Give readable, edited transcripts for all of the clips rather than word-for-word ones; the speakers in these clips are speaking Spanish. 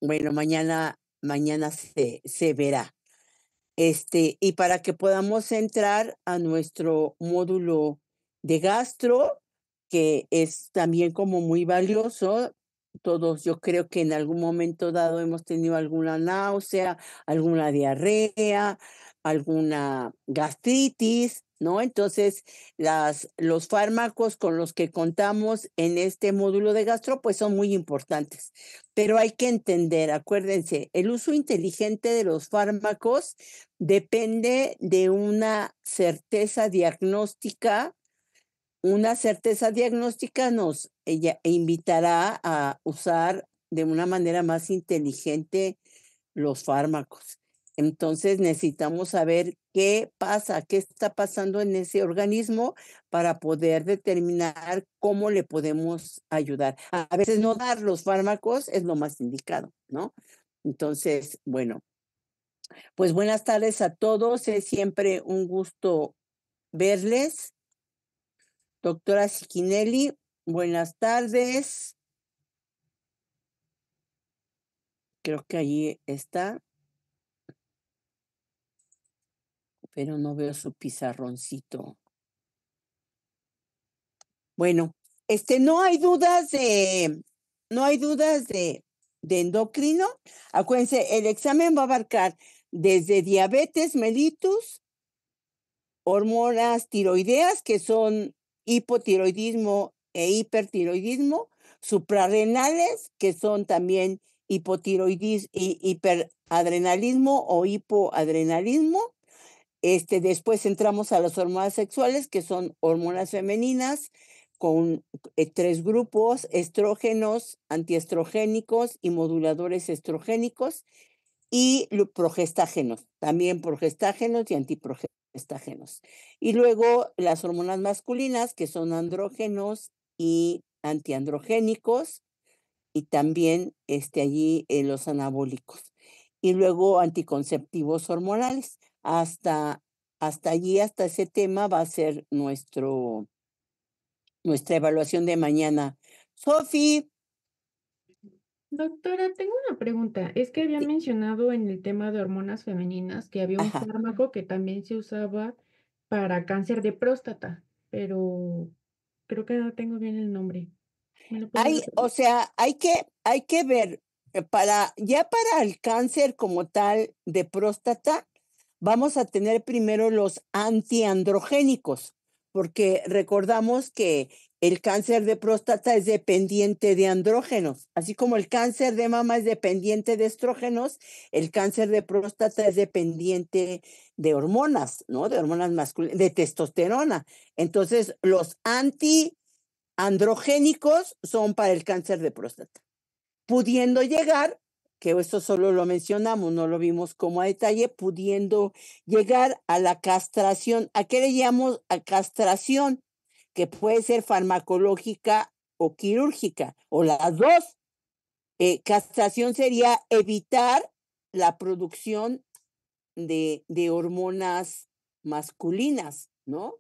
bueno, mañana se verá. Y para que podamos entrar a nuestro módulo de gastro, que es también como muy valioso. Todos, yo creo que en algún momento dado hemos tenido alguna náusea, alguna diarrea, alguna gastritis, ¿no? Entonces, los fármacos con los que contamos en este módulo de gastro, pues son muy importantes. Pero hay que entender, acuérdense, el uso inteligente de los fármacos depende de una certeza diagnóstica. Una certeza diagnóstica nos invitará a usar de una manera más inteligente los fármacos. Entonces necesitamos saber qué pasa, qué está pasando en ese organismo para poder determinar cómo le podemos ayudar. A veces no dar los fármacos es lo más indicado, ¿no? Entonces, bueno, pues buenas tardes a todos. Es siempre un gusto verles. Doctora Siquinelli, buenas tardes. Creo que allí está, pero no veo su pizarroncito. Bueno, no hay dudas de endocrino. Acuérdense, el examen va a abarcar desde diabetes mellitus, hormonas tiroideas, que son hipotiroidismo e hipertiroidismo, suprarrenales, que son también hipotiroidismo, hiperadrenalismo o hipoadrenalismo. Después entramos a las hormonas sexuales, que son hormonas femeninas, con 3 grupos: estrógenos, antiestrogénicos y moduladores estrogénicos, y progestágenos, también progestágenos y antiprogestágenos. Y luego las hormonas masculinas, que son andrógenos y antiandrogénicos, y también allí los anabólicos. Y luego anticonceptivos hormonales. Hasta allí, hasta ese tema va a ser nuestra evaluación de mañana. Sofi. Doctora, tengo una pregunta. Es que había Sí, mencionado en el tema de hormonas femeninas que había un ajá. fármaco que también se usaba para cáncer de próstata, pero creo que no tengo bien el nombre. ¿Me lo puede O repetir? sea, hay que ver, ya para el cáncer como tal de próstata, vamos a tener primero los antiandrogénicos, porque recordamos que el cáncer de próstata es dependiente de andrógenos, así como el cáncer de mama es dependiente de estrógenos. El cáncer de próstata es dependiente de hormonas, ¿no? De hormonas masculinas, de testosterona. Entonces, los androgénicos son para el cáncer de próstata, pudiendo llegar, que esto solo lo mencionamos, no lo vimos como a detalle, pudiendo llegar a la castración. ¿A qué le llamamos a castración? Que puede ser farmacológica o quirúrgica, o las dos. Castración sería evitar la producción de hormonas masculinas, ¿no?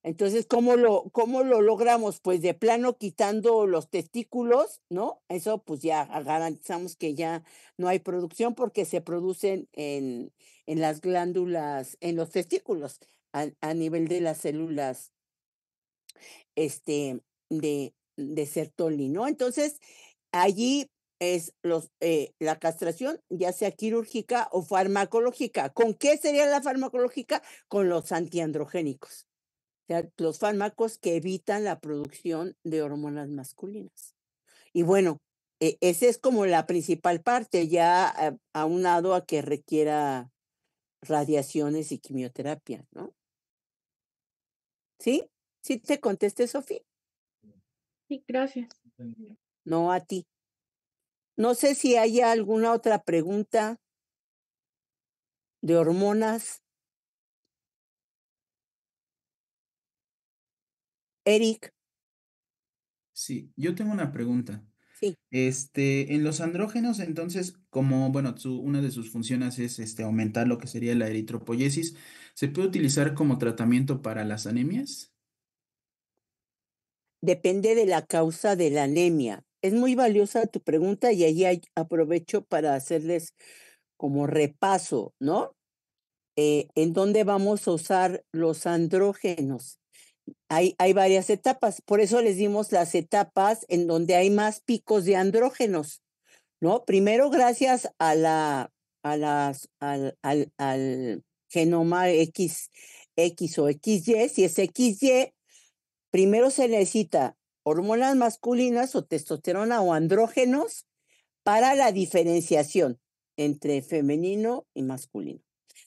Entonces, cómo lo logramos? Pues de plano quitando los testículos, ¿no? Eso pues ya garantizamos que ya no hay producción, porque se producen en las glándulas, en los testículos, a nivel de las células de Sertoli, ¿no? Entonces, allí es la castración, ya sea quirúrgica o farmacológica. ¿Con qué sería la farmacológica? Con los antiandrogénicos. O sea, los fármacos que evitan la producción de hormonas masculinas. Y bueno, esa es como la principal parte, ya aunado a que requiera radiaciones y quimioterapia, ¿no? ¿Sí? ¿Sí te contesté, Sofía? Sí, gracias. No a ti. No sé si hay alguna otra pregunta de hormonas. Eric, Sí, yo tengo una pregunta. sí. En los andrógenos, entonces, como, bueno, una de sus funciones es aumentar lo que sería la eritropoyesis, ¿se puede utilizar como tratamiento para las anemias? Depende de la causa de la anemia. es muy valiosa tu pregunta y ahí aprovecho para hacerles como repaso, ¿no? En dónde vamos a usar los andrógenos. Hay varias etapas, por eso les dimos las etapas en donde hay más picos de andrógenos, ¿no? Primero, gracias al genoma X o XY, si es XY, primero se necesita hormonas masculinas o testosterona o andrógenos para la diferenciación entre femenino y masculino.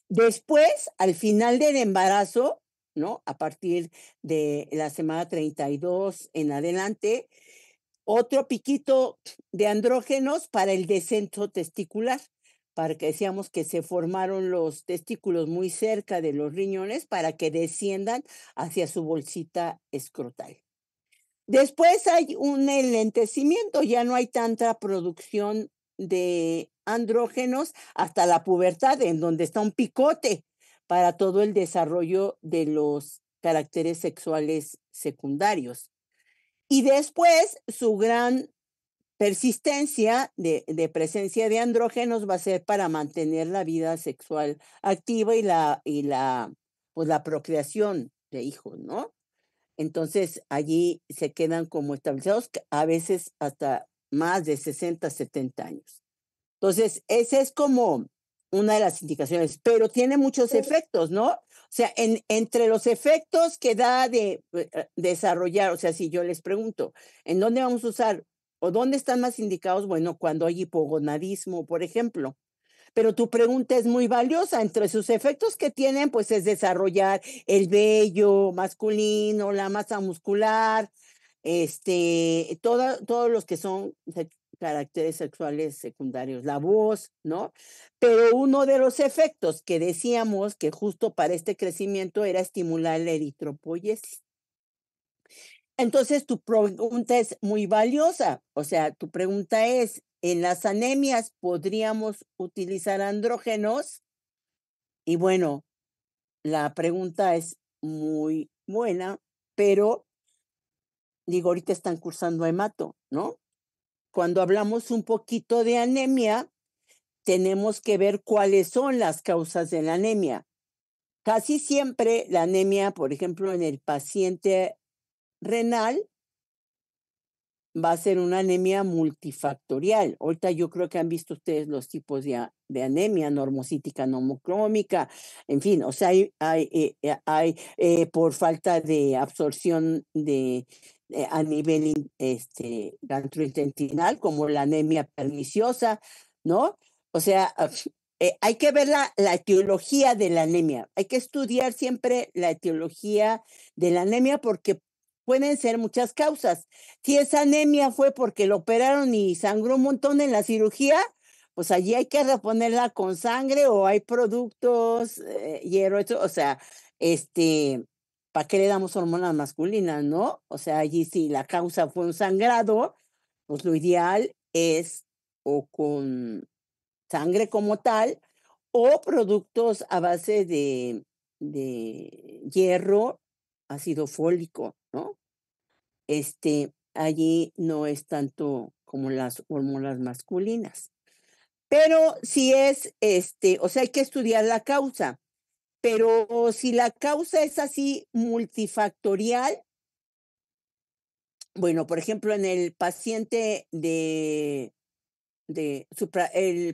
Después, al final del embarazo, ¿no? A partir de la semana 32 en adelante, otro piquito de andrógenos para el descenso testicular, para que decíamos que se formaron los testículos muy cerca de los riñones para que desciendan hacia su bolsita escrotal. Después hay un enlentecimiento, ya no hay tanta producción de andrógenos hasta la pubertad, en donde está un picote para todo el desarrollo de los caracteres sexuales secundarios. Y después su gran persistencia de presencia de andrógenos va a ser para mantener la vida sexual activa pues la procreación de hijos, ¿no? Entonces, allí se quedan como establecidos, a veces hasta más de 60, 70 años. Entonces, esa es como una de las indicaciones, pero tiene muchos efectos, ¿no? O sea, entre los efectos que da de desarrollar, o sea, si yo les pregunto, ¿en dónde vamos a usar o dónde están más indicados? Bueno, cuando hay hipogonadismo, por ejemplo. Pero tu pregunta es muy valiosa. Entre sus efectos que tienen, pues es desarrollar el vello masculino, la masa muscular, todos los que son caracteres sexuales secundarios, la voz, ¿no? Pero uno de los efectos que decíamos que justo para este crecimiento era estimular la eritropoyesis. Entonces tu pregunta es muy valiosa. O sea, tu pregunta es, ¿en las anemias podríamos utilizar andrógenos? Y bueno, la pregunta es muy buena, pero digo, ahorita están cursando hemato, ¿no? Cuando hablamos un poquito de anemia, tenemos que ver cuáles son las causas de la anemia. Casi siempre la anemia, por ejemplo, en el paciente renal, va a ser una anemia multifactorial. Ahorita yo creo que han visto ustedes los tipos de anemia, normocítica, normocrómica, en fin, o sea, hay por falta de absorción a nivel gastrointestinal, como la anemia perniciosa, ¿no? O sea, hay que ver la etiología de la anemia. Hay que estudiar siempre la etiología de la anemia porque pueden ser muchas causas. Si esa anemia fue porque lo operaron y sangró un montón en la cirugía, pues allí hay que reponerla con sangre o hay productos, hierro, o sea, ¿para qué le damos hormonas masculinas, no? O sea, allí si la causa fue un sangrado, pues lo ideal es o con sangre como tal o productos a base de hierro, ácido fólico, ¿no? Allí no es tanto como las hormonas masculinas. Pero si es, o sea, hay que estudiar la causa. Pero si la causa es así multifactorial, bueno, por ejemplo, en el paciente el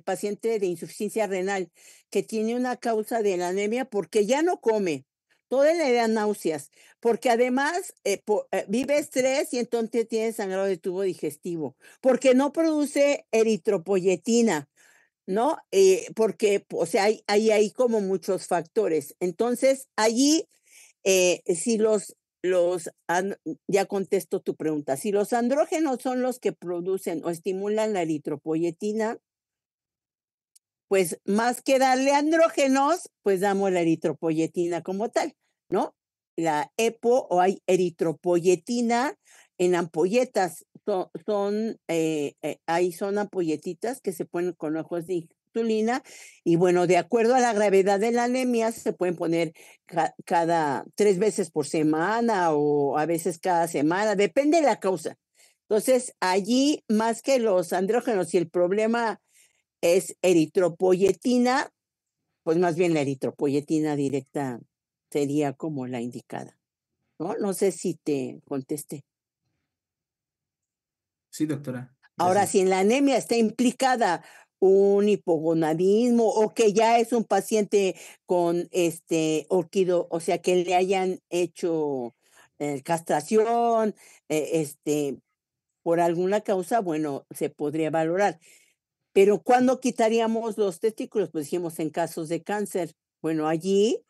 paciente de insuficiencia renal que tiene una causa de la anemia porque ya no come, toda le da náuseas, porque además vive estrés y entonces tiene sangrado de tubo digestivo, porque no produce eritropoyetina, ¿no? Porque, o sea, hay como muchos factores. Entonces, allí, si ya contesto tu pregunta, si los andrógenos son los que producen o estimulan la eritropoyetina, pues más que darle andrógenos, pues damos la eritropoyetina como tal, ¿no? La EPO o hay eritropoyetina en ampolletas, son ampolletitas que se ponen con ojos de insulina y bueno, de acuerdo a la gravedad de la anemia, se pueden poner cada 3 veces por semana o a veces cada semana, depende de la causa. Entonces, allí, más que los andrógenos, si el problema es eritropoyetina, pues más bien la eritropoyetina directa sería como la indicada, ¿no? No sé si te contesté. Sí, doctora. Ahora, Gracias. si en la anemia está implicada un hipogonadismo o que ya es un paciente con orquido, o sea, que le hayan hecho castración, por alguna causa, bueno, se podría valorar. Pero ¿cuándo quitaríamos los testículos? Pues dijimos en casos de cáncer. Bueno, allí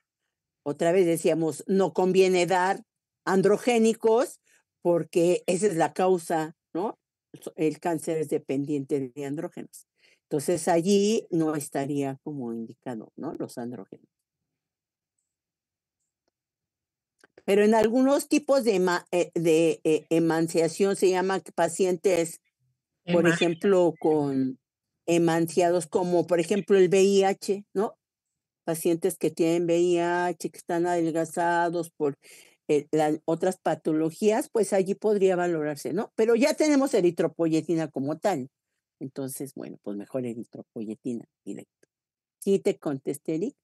otra vez decíamos, no conviene dar androgénicos porque esa es la causa, ¿no? El cáncer es dependiente de andrógenos. Entonces allí no estaría como indicado, ¿no? Los andrógenos. Pero en algunos tipos de emanciación se llama pacientes, por ejemplo, con emanciados como por ejemplo el VIH, ¿no? Pacientes que tienen VIH, que están adelgazados por las otras patologías, pues allí podría valorarse, ¿no? Pero ya tenemos eritropoyetina como tal. Entonces, bueno, pues mejor eritropoyetina directo. Sí te contesté, Eric.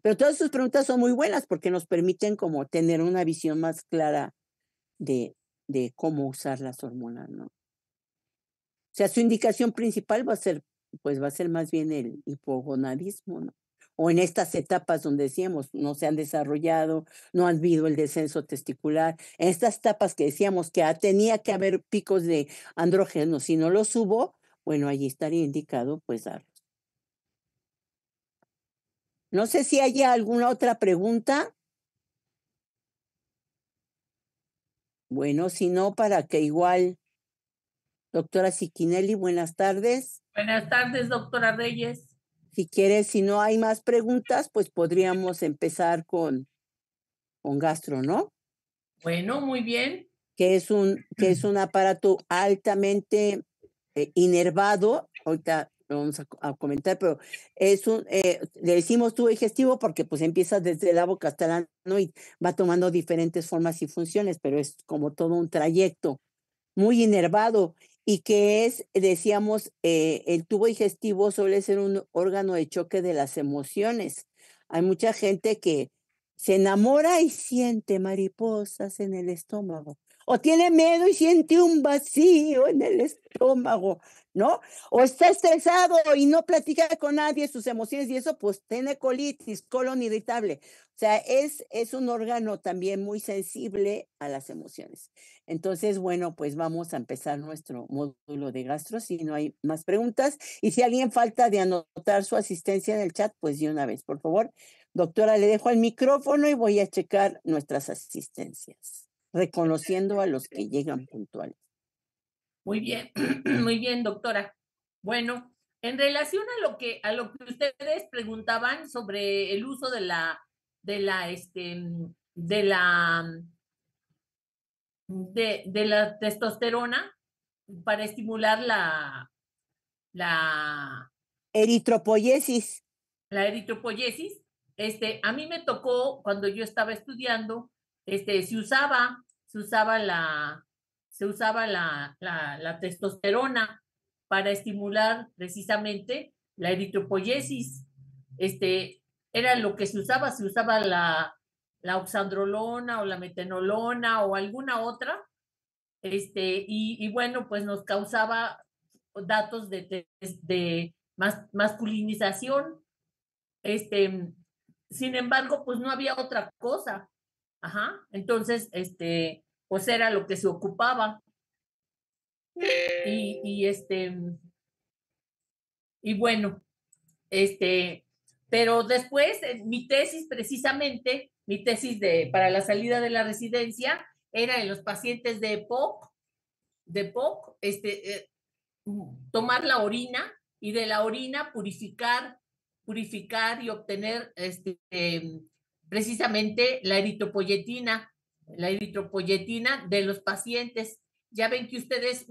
Pero todas sus preguntas son muy buenas porque nos permiten como tener una visión más clara de, de cómo usar las hormonas, ¿no? O sea, su indicación principal va a ser, pues va a ser más bien el hipogonadismo, ¿no? O en estas etapas donde decíamos, no se han desarrollado, no ha habido el descenso testicular, en estas etapas que decíamos que tenía que haber picos de andrógenos, si no los hubo, bueno, allí estaría indicado pues darlos. No sé si hay alguna otra pregunta. Bueno, si no, para que igual, doctora Siquinelli, buenas tardes. Buenas tardes, doctora Reyes. Si quieres, si no hay más preguntas, pues podríamos empezar con gastro, ¿no? Bueno, muy bien. Que es un aparato altamente inervado. Ahorita lo vamos a comentar, pero le decimos tubo digestivo porque pues empieza desde la boca hasta el ano y va tomando diferentes formas y funciones, pero es como todo un trayecto muy inervado y que decíamos, el tubo digestivo suele ser un órgano de choque de las emociones. Hay mucha gente que se enamora y siente mariposas en el estómago, o tiene miedo y siente un vacío en el estómago, ¿no? O está estresado y no platica con nadie sus emociones y eso pues tiene colitis, colon irritable. O sea, es un órgano también muy sensible a las emociones. Entonces, bueno, pues vamos a empezar nuestro módulo de gastro, si no hay más preguntas. Y si alguien falta de anotar su asistencia en el chat, pues de una vez, por favor. Doctora, le dejo el micrófono y voy a checar nuestras asistencias, reconociendo a los que llegan puntuales. Muy bien, muy bien, doctora. Bueno, en relación a lo que ustedes preguntaban sobre el uso de la testosterona para estimular la Eritropoyesis. la eritropoyesis, a mí me tocó cuando yo estaba estudiando, se usaba la testosterona para estimular precisamente la eritropoyesis. Era lo que se usaba la oxandrolona o la metenolona o alguna otra, y bueno, pues nos causaba datos de masculinización. Sin embargo, pues no había otra cosa. Ajá. Entonces, pues era lo que se ocupaba. Y bueno, pero después, mi tesis precisamente, para la salida de la residencia, era en los pacientes de EPOC, tomar la orina y de la orina purificar y obtener precisamente la eritropoyetina de los pacientes. Ya ven que ustedes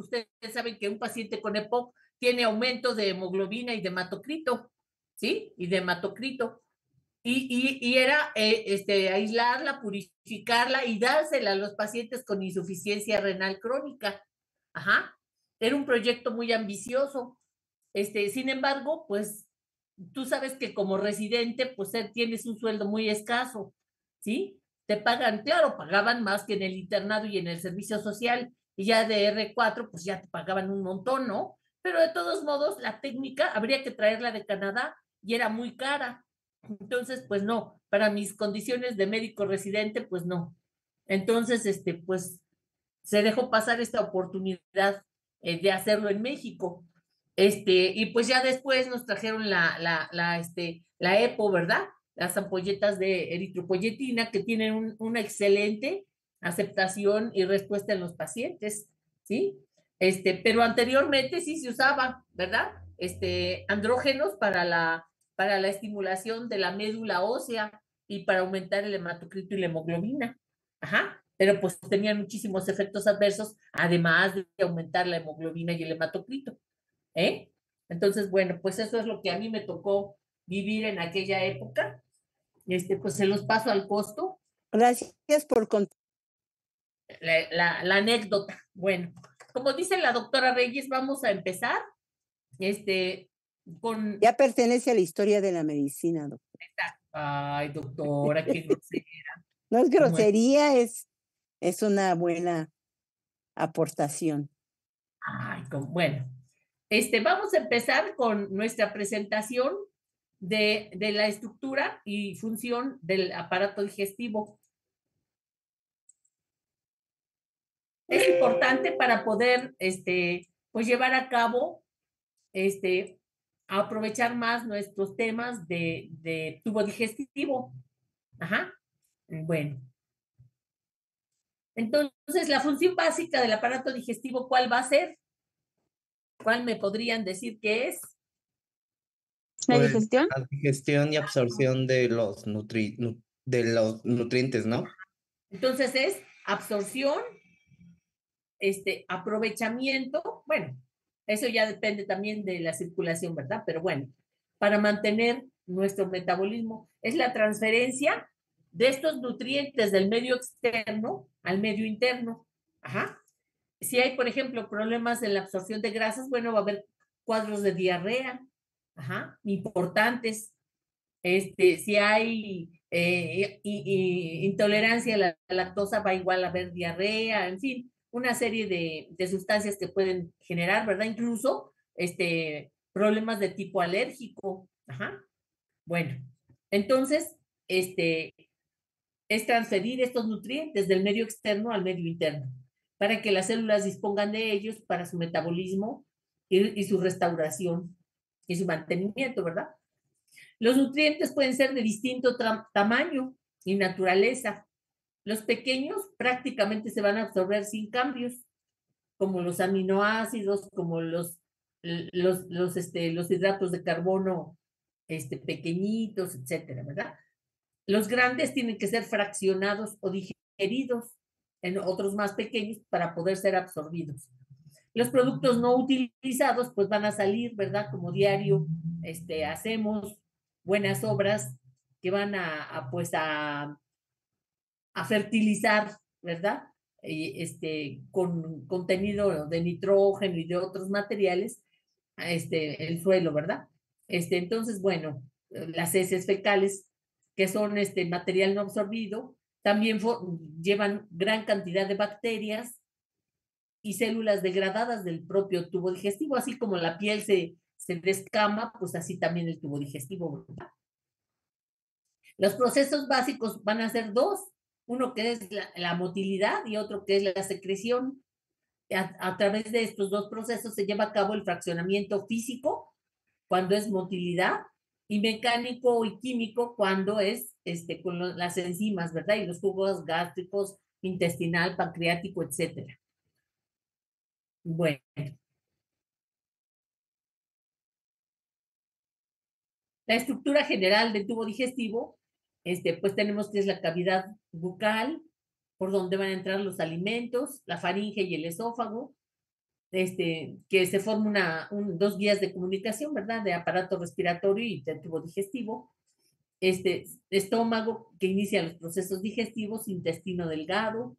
saben que un paciente con EPOC tiene aumento de hemoglobina y de hematocrito, ¿sí? Y de hematocrito. Y era aislarla, purificarla y dársela a los pacientes con insuficiencia renal crónica. Ajá. Era un proyecto muy ambicioso. Sin embargo, pues tú sabes que como residente, pues tienes un sueldo muy escaso, ¿sí? Te pagan, claro, pagaban más que en el internado y en el servicio social, y ya de R4, pues ya te pagaban un montón, ¿no? Pero de todos modos, la técnica habría que traerla de Canadá y era muy cara. Entonces, pues no, para mis condiciones de médico residente, pues no. Entonces, pues se dejó pasar esta oportunidad de hacerlo en México. Y pues ya después nos trajeron la EPO, ¿verdad? Las ampolletas de eritropoyetina que tienen una excelente aceptación y respuesta en los pacientes, ¿sí? Pero anteriormente sí se usaba, ¿verdad? Andrógenos para la estimulación de la médula ósea y para aumentar el hematocrito y la hemoglobina. Ajá, pero pues tenían muchísimos efectos adversos, además de aumentar la hemoglobina y el hematocrito, ¿eh? Entonces, bueno, pues eso es lo que a mí me tocó vivir en aquella época. Pues se los paso al costo. Gracias por contar. La anécdota. Bueno, como dice la doctora Reyes, vamos a empezar con... Ya pertenece a la historia de la medicina, doctor. Ay, doctora, qué grosera. No es grosería, es una buena aportación. Ay, bueno. Vamos a empezar con nuestra presentación de la estructura y función del aparato digestivo. Es importante para poder, pues llevar a cabo, aprovechar más nuestros temas de tubo digestivo. Ajá. Bueno. Entonces, la función básica del aparato digestivo, ¿cuál va a ser? ¿Cuál me podrían decir que es? ¿La Pues, digestión? la digestión y absorción de los nutrientes, ¿no? Entonces es absorción, aprovechamiento, bueno, eso ya depende también de la circulación, ¿verdad? Pero bueno, para mantener nuestro metabolismo, es la transferencia de estos nutrientes del medio externo al medio interno. Ajá. Si hay, por ejemplo, problemas en la absorción de grasas, bueno, va a haber cuadros de diarrea, ajá, importantes. Si hay intolerancia a la lactosa, va igual a haber diarrea, en fin, una serie de sustancias que pueden generar, ¿verdad? Incluso problemas de tipo alérgico. Ajá. Bueno, entonces, es transferir estos nutrientes del medio externo al medio interno para que las células dispongan de ellos para su metabolismo y su restauración y su mantenimiento, ¿verdad? Los nutrientes pueden ser de distinto tamaño y naturaleza. Los pequeños prácticamente se van a absorber sin cambios, como los aminoácidos, como los hidratos de carbono pequeñitos, etcétera, ¿verdad? Los grandes tienen que ser fraccionados o digeridos en otros más pequeños para poder ser absorbidos. Los productos no utilizados pues van a salir, ¿verdad? Como diario hacemos buenas obras que van pues a fertilizar, ¿verdad? Con contenido de nitrógeno y de otros materiales, el suelo, ¿verdad? Entonces, bueno, las heces fecales, que son material no absorbido, también llevan gran cantidad de bacterias y células degradadas del propio tubo digestivo, así como la piel se descama, pues así también el tubo digestivo, ¿verdad? Los procesos básicos van a ser dos, uno que es la motilidad y otro que es la secreción. A través de estos dos procesos se lleva a cabo el fraccionamiento físico, cuando es motilidad, y mecánico y químico, cuando es con las enzimas, ¿verdad? Y los jugos gástricos, intestinal, pancreático, etcétera. Bueno. La estructura general del tubo digestivo, pues tenemos que es la cavidad bucal, por donde van a entrar los alimentos, la faringe y el esófago, que se forma dos vías de comunicación, ¿verdad? De aparato respiratorio y de tubo digestivo. Estómago, que inicia los procesos digestivos, intestino delgado,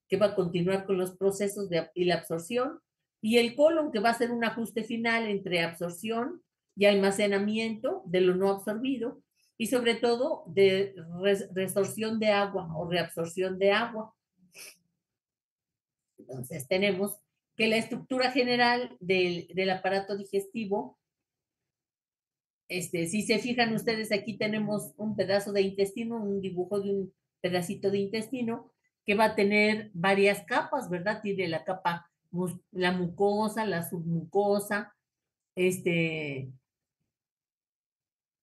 que va a continuar con los procesos y la absorción, y el colon, que va a ser un ajuste final entre absorción y almacenamiento de lo no absorbido, y sobre todo de resorción de agua o reabsorción de agua. Entonces tenemos que la estructura general del aparato digestivo, si se fijan ustedes, aquí tenemos un pedazo de intestino, un dibujo de un pedacito de intestino que va a tener varias capas, ¿verdad? Tiene la capa, la mucosa, la submucosa,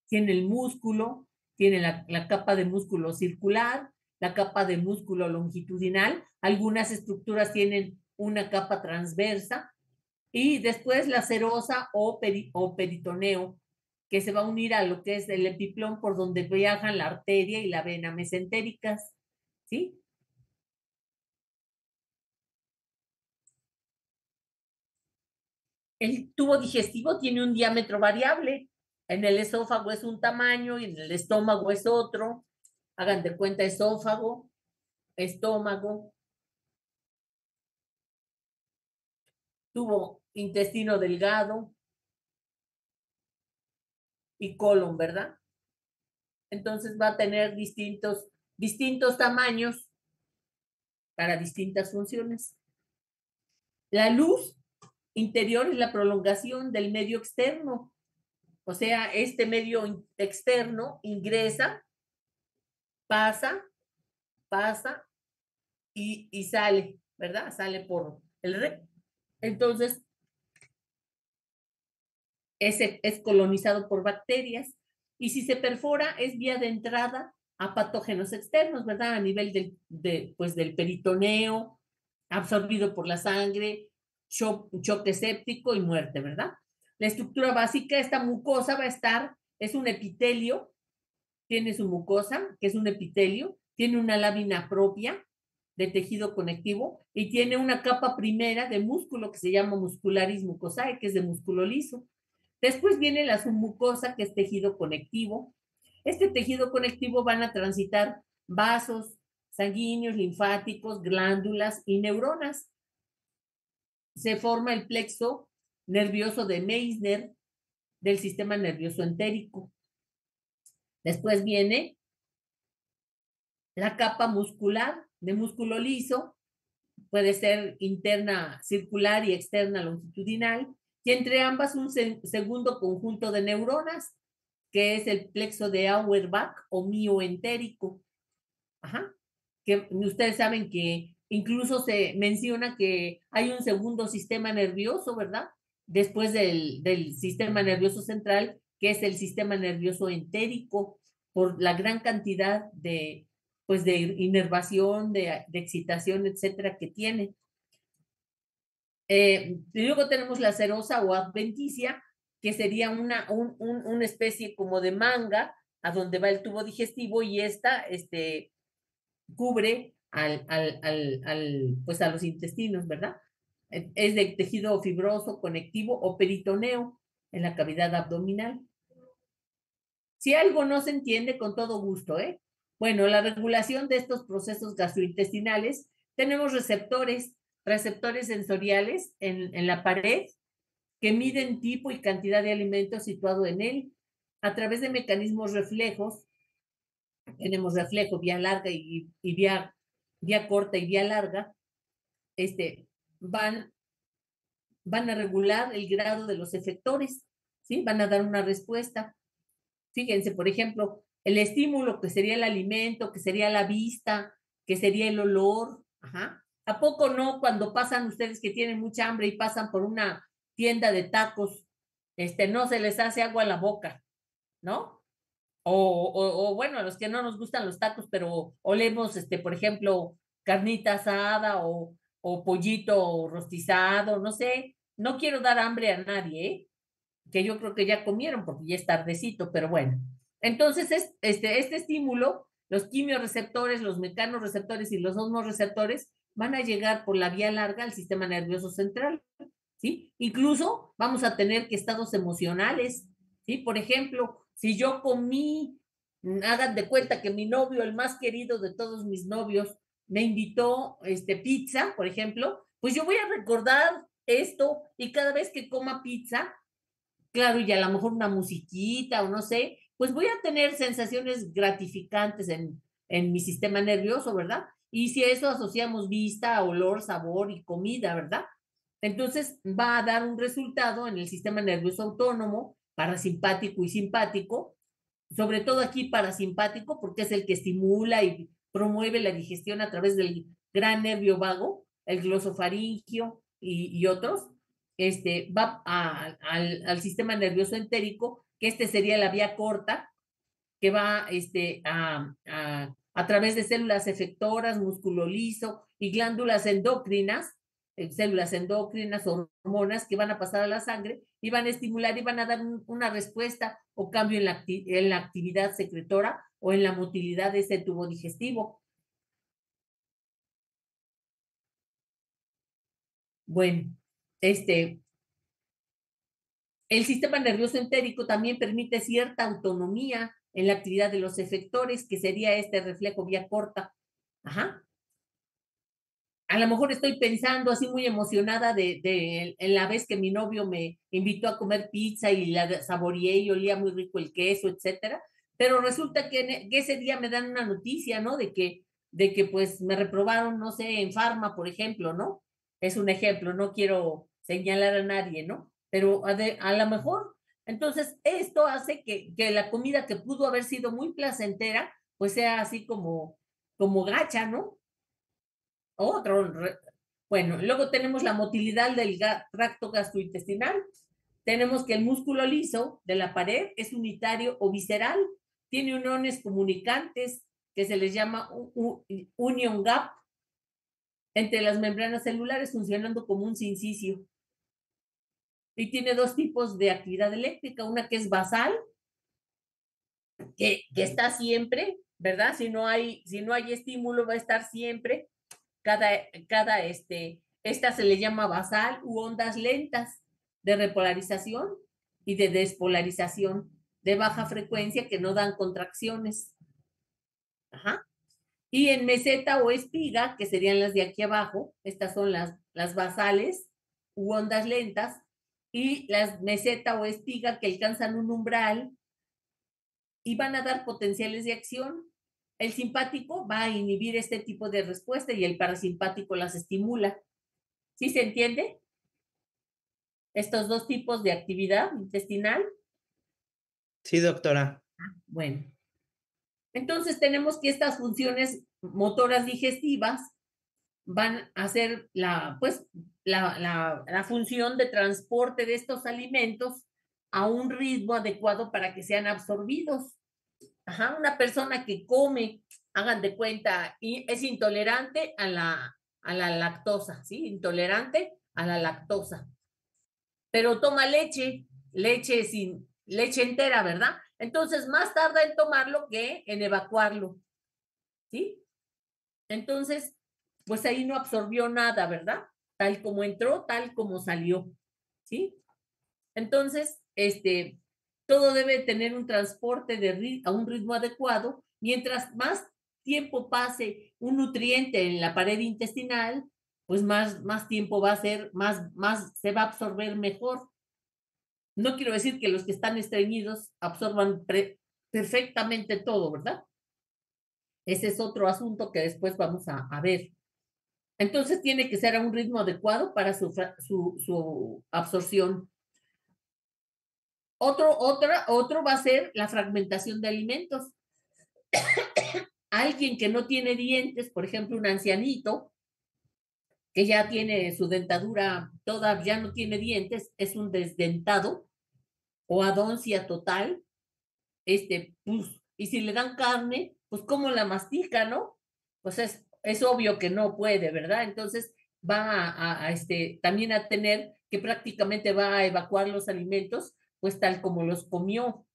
tiene el músculo, tiene la capa de músculo circular, la capa de músculo longitudinal, algunas estructuras tienen una capa transversa, y después la serosa o peritoneo, que se va a unir a lo que es el epiplón, por donde viajan la arteria y la vena mesentéricas, ¿sí? El tubo digestivo tiene un diámetro variable. En el esófago es un tamaño y en el estómago es otro. Hagan de cuenta esófago, estómago, tubo intestino delgado y colon, ¿verdad? Entonces va a tener distintos tamaños para distintas funciones. La luz interior es la prolongación del medio externo. O sea, este medio externo ingresa, pasa y sale, ¿verdad? Sale por el recto. Entonces, es colonizado por bacterias. Y si se perfora, es vía de entrada a patógenos externos, ¿verdad? A nivel del peritoneo, absorbido por la sangre, choque séptico y muerte, ¿verdad? La estructura básica, esta mucosa va a estar, es un epitelio, tiene su mucosa, que es un epitelio, tiene una lámina propia de tejido conectivo y tiene una capa primera de músculo que se llama muscularis mucosae, que es de músculo liso. Después viene la submucosa, que es tejido conectivo. Este tejido conectivo van a transitar vasos sanguíneos, linfáticos, glándulas y neuronas. Se forma el plexo nervioso de Meissner del sistema nervioso entérico. Después viene la capa muscular de músculo liso, puede ser interna circular y externa longitudinal, y entre ambas un segundo conjunto de neuronas, que es el plexo de Auerbach o mioentérico. Ajá. Que ustedes saben que incluso se menciona que hay un segundo sistema nervioso, ¿verdad? Después del sistema nervioso central, que es el sistema nervioso entérico, por la gran cantidad de inervación, de excitación, etcétera, que tiene. Luego tenemos la serosa o adventicia, que sería una especie como de manga a donde va el tubo digestivo, y esta cubre pues a los intestinos, ¿verdad? Es de tejido fibroso, conectivo o peritoneo en la cavidad abdominal. Si algo no se entiende, con todo gusto, ¿eh? Bueno, la regulación de estos procesos gastrointestinales, tenemos receptores sensoriales en la pared que miden tipo y cantidad de alimento situado en él. A través de mecanismos reflejos, tenemos reflejo, vía larga y vía corta y vía larga, van a regular el grado de los efectores, ¿sí? Van a dar una respuesta. Fíjense, por ejemplo, el estímulo, que sería el alimento, que sería la vista, que sería el olor. Ajá. ¿A poco no, cuando pasan ustedes que tienen mucha hambre y pasan por una tienda de tacos, no se les hace agua a la boca, ¿no? O bueno, a los que no nos gustan los tacos, pero olemos, por ejemplo, carnita asada o pollito rostizado, no sé. No quiero dar hambre a nadie, ¿eh? Que yo creo que ya comieron porque ya es tardecito, pero bueno. Entonces, este estímulo, los quimioreceptores, los mecanorreceptores y los osmoreceptores van a llegar por la vía larga al sistema nervioso central, ¿sí? Incluso vamos a tener que estados emocionales, ¿sí? Por ejemplo, si yo comí, hagan de cuenta que mi novio, el más querido de todos mis novios, me invitó pizza, por ejemplo, pues yo voy a recordar esto, y cada vez que coma pizza, claro, y a lo mejor una musiquita o no sé, pues voy a tener sensaciones gratificantes en mi sistema nervioso, ¿verdad? Y si a eso asociamos vista, olor, sabor y comida, ¿verdad? Entonces va a dar un resultado en el sistema nervioso autónomo, parasimpático y simpático, sobre todo aquí parasimpático, porque es el que estimula y promueve la digestión a través del gran nervio vago, el glosofaringio y otros, va al sistema nervioso entérico, que sería la vía corta, que va a través de células efectoras, músculo liso y glándulas endocrinas, células endocrinas, hormonas que van a pasar a la sangre y van a estimular y van a dar una respuesta o cambio en la actividad secretora o en la motilidad de ese tubo digestivo. Bueno, el sistema nervioso entérico también permite cierta autonomía en la actividad de los efectores, que sería este reflejo vía corta. Ajá. A lo mejor estoy pensando así muy emocionada en la vez que mi novio me invitó a comer pizza y la saboreé y olía muy rico el queso, etcétera. Pero resulta que ese día me dan una noticia, ¿no? De que pues me reprobaron, no sé, en Pharma, por ejemplo, ¿no? Es un ejemplo, no quiero señalar a nadie, ¿no? Pero a lo mejor, entonces esto hace que la comida que pudo haber sido muy placentera, pues sea así como gacha, ¿no? Otro. Bueno, luego tenemos la motilidad del tracto gastrointestinal. Tenemos que el músculo liso de la pared es unitario o visceral. Tiene uniones comunicantes que se les llama union gap entre las membranas celulares, funcionando como un sincicio. Y tiene dos tipos de actividad eléctrica, una que es basal, que está siempre, ¿verdad? Si no hay estímulo, va a estar siempre. Esta se le llama basal u ondas lentas de repolarización y de despolarización de baja frecuencia que no dan contracciones. Ajá. Y en meseta o espiga, que serían las de aquí abajo, estas son las basales u ondas lentas, y las meseta o espiga que alcanzan un umbral y van a dar potenciales de acción. El simpático va a inhibir este tipo de respuesta y el parasimpático las estimula. ¿Sí se entiende? Estos dos tipos de actividad intestinal. Sí, doctora. Bueno, entonces tenemos que estas funciones motoras digestivas van a hacer la función de transporte de estos alimentos a un ritmo adecuado para que sean absorbidos. Ajá, una persona que come, hagan de cuenta, y es intolerante a la lactosa, ¿sí? Intolerante a la lactosa. Pero toma leche entera, ¿verdad? Entonces, más tarda en tomarlo que en evacuarlo, ¿sí? Entonces, pues ahí no absorbió nada, ¿verdad? Tal como entró, tal como salió, ¿sí? Entonces, todo debe tener un transporte a un ritmo adecuado. Mientras más tiempo pase un nutriente en la pared intestinal, pues más tiempo va a ser, más se va a absorber mejor. No quiero decir que los que están estreñidos absorban perfectamente todo, ¿verdad? Ese es otro asunto que después vamos a ver. Entonces tiene que ser a un ritmo adecuado para su absorción. Otro va a ser la fragmentación de alimentos. Alguien que no tiene dientes, por ejemplo, un ancianito, que ya tiene su dentadura toda, ya no tiene dientes, es un desdentado o adoncia total, pues, y si le dan carne, pues cómo la mastica, ¿no? Pues es obvio que no puede, ¿verdad? Entonces va también a tener que prácticamente va a evacuar los alimentos, pues tal como los comió,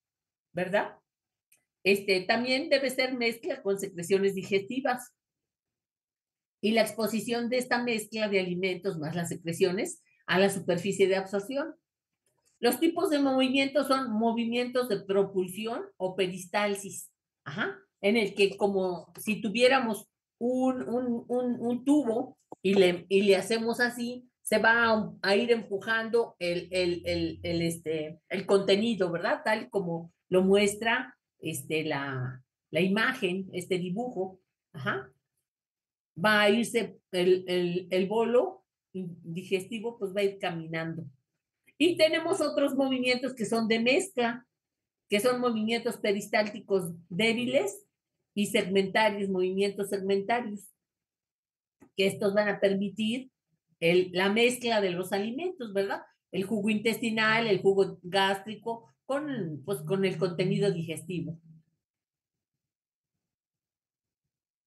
¿verdad? También debe ser mezcla con secreciones digestivas. Y la exposición de esta mezcla de alimentos más las secreciones a la superficie de absorción. Los tipos de movimientos son movimientos de propulsión o peristalsis, ajá, en el que como si tuviéramos un tubo y le hacemos así, se va a ir empujando el contenido, ¿verdad? Tal como lo muestra la imagen, este dibujo. Ajá. Va a irse el bolo digestivo, pues va a ir caminando. Y tenemos otros movimientos que son de mezcla, que son movimientos peristálticos débiles y segmentarios, movimientos segmentarios, que estos van a permitir la mezcla de los alimentos, ¿verdad? El jugo intestinal, el jugo gástrico, con el contenido digestivo.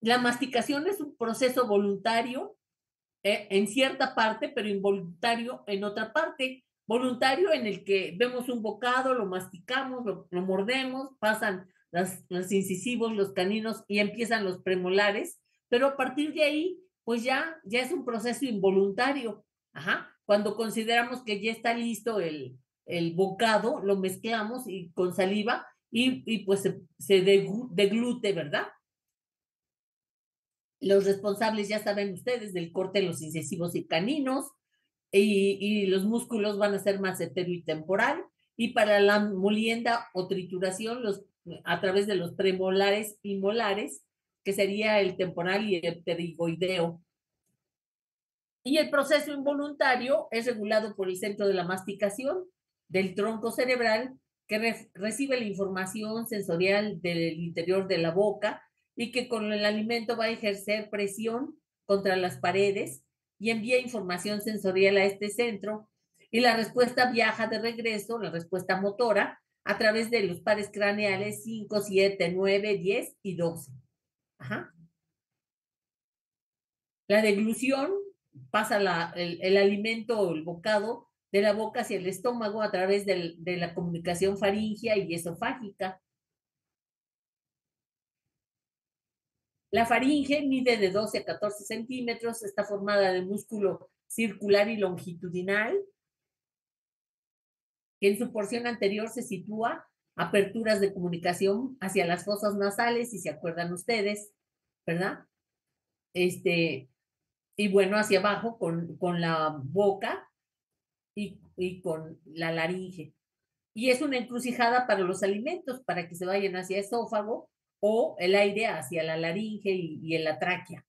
La masticación es un proceso voluntario en cierta parte, pero involuntario en otra parte. Voluntario en el que vemos un bocado, lo masticamos, lo mordemos, pasan los incisivos, los caninos y empiezan los premolares, pero a partir de ahí, pues ya es un proceso involuntario. Ajá. Cuando consideramos que ya está listo el bocado, lo mezclamos y con saliva y pues se deglute, ¿verdad? Los responsables, ya saben ustedes, del corte de los incisivos y caninos, y los músculos van a ser massetero y temporal, y para la molienda o trituración, a través de los premolares y molares, que sería el temporal y el pterigoideo. Y el proceso involuntario es regulado por el centro de la masticación del tronco cerebral, que recibe la información sensorial del interior de la boca y que con el alimento va a ejercer presión contra las paredes y envía información sensorial a este centro, y la respuesta viaja de regreso, la respuesta motora, a través de los pares craneales 5, 7, 9, 10 y 12. Ajá. La deglución pasa el alimento o el bocado de la boca hacia el estómago a través de la comunicación faríngea y esofágica. La faringe mide de 12 a 14 centímetros, está formada de músculo circular y longitudinal, que en su porción anterior se sitúa aperturas de comunicación hacia las fosas nasales, si se acuerdan ustedes, ¿verdad? Y bueno, hacia abajo con la boca y con la laringe. Y es una encrucijada para los alimentos, para que se vayan hacia esófago o el aire hacia la laringe y en la tráquea.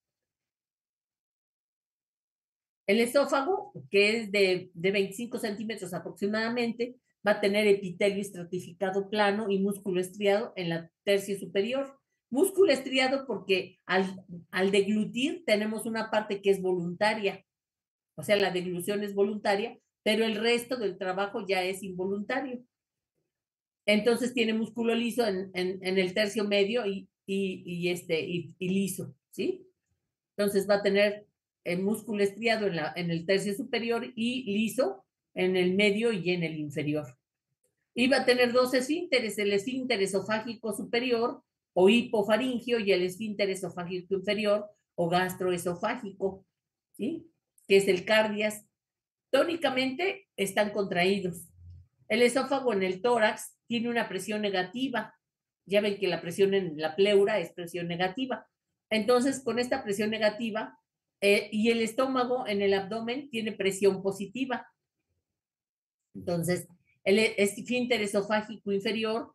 El esófago, que es de 25 centímetros aproximadamente, va a tener epitelio estratificado plano y músculo estriado en la tercio superior. Músculo estriado porque al deglutir tenemos una parte que es voluntaria, o sea, la deglución es voluntaria, pero el resto del trabajo ya es involuntario. Entonces tiene músculo liso en el tercio medio y liso, ¿sí? Entonces va a tener el músculo estriado en el tercio superior y liso en el medio y en el inferior. Y va a tener dos esfínteres, el esfínter esofágico superior o hipofaringio y el esfínter esofágico inferior o gastroesofágico, ¿sí? Que es el cardias. Tónicamente están contraídos. El esófago en el tórax tiene una presión negativa. Ya ven que la presión en la pleura es presión negativa. Entonces, con esta presión negativa, y el estómago en el abdomen tiene presión positiva. Entonces, el esfínter esofágico inferior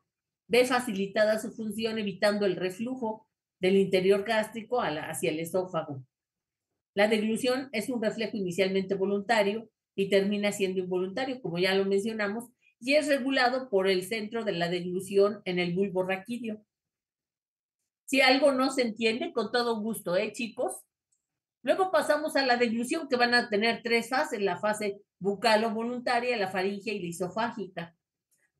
ve facilitada su función evitando el reflujo del interior gástrico hacia el esófago. La deglución es un reflejo inicialmente voluntario y termina siendo involuntario, como ya lo mencionamos, y es regulado por el centro de la deglución en el bulbo raquídeo. Si algo no se entiende, con todo gusto, chicos. Luego pasamos a la deglución, que van a tener tres fases: la fase bucalo-voluntaria, la faríngea y la isofágica.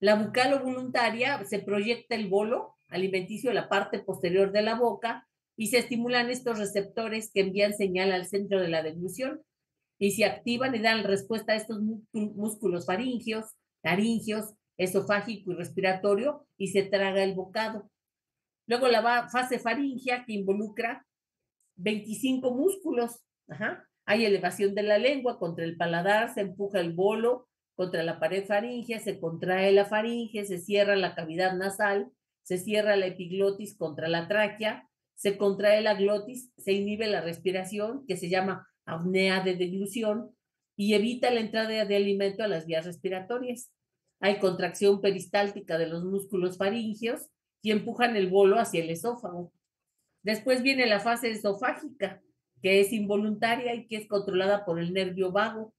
La bucalo-voluntaria se proyecta el bolo alimenticio a la parte posterior de la boca y se estimulan estos receptores que envían señal al centro de la deglución y se activan y dan respuesta a estos músculos faringios, laringios, esofágico y respiratorio, y se traga el bocado. Luego la fase faríngea, que involucra 25 músculos. Ajá. Hay elevación de la lengua contra el paladar, se empuja el bolo contra la pared faríngea, se contrae la faringe, se cierra la cavidad nasal, se cierra la epiglotis contra la tráquea, se contrae la glotis, se inhibe la respiración, que se llama apnea de deglución, y evita la entrada de alimento a las vías respiratorias. Hay contracción peristáltica de los músculos faríngeos y empujan el bolo hacia el esófago. Después viene la fase esofágica, que es involuntaria y que es controlada por el nervio vago.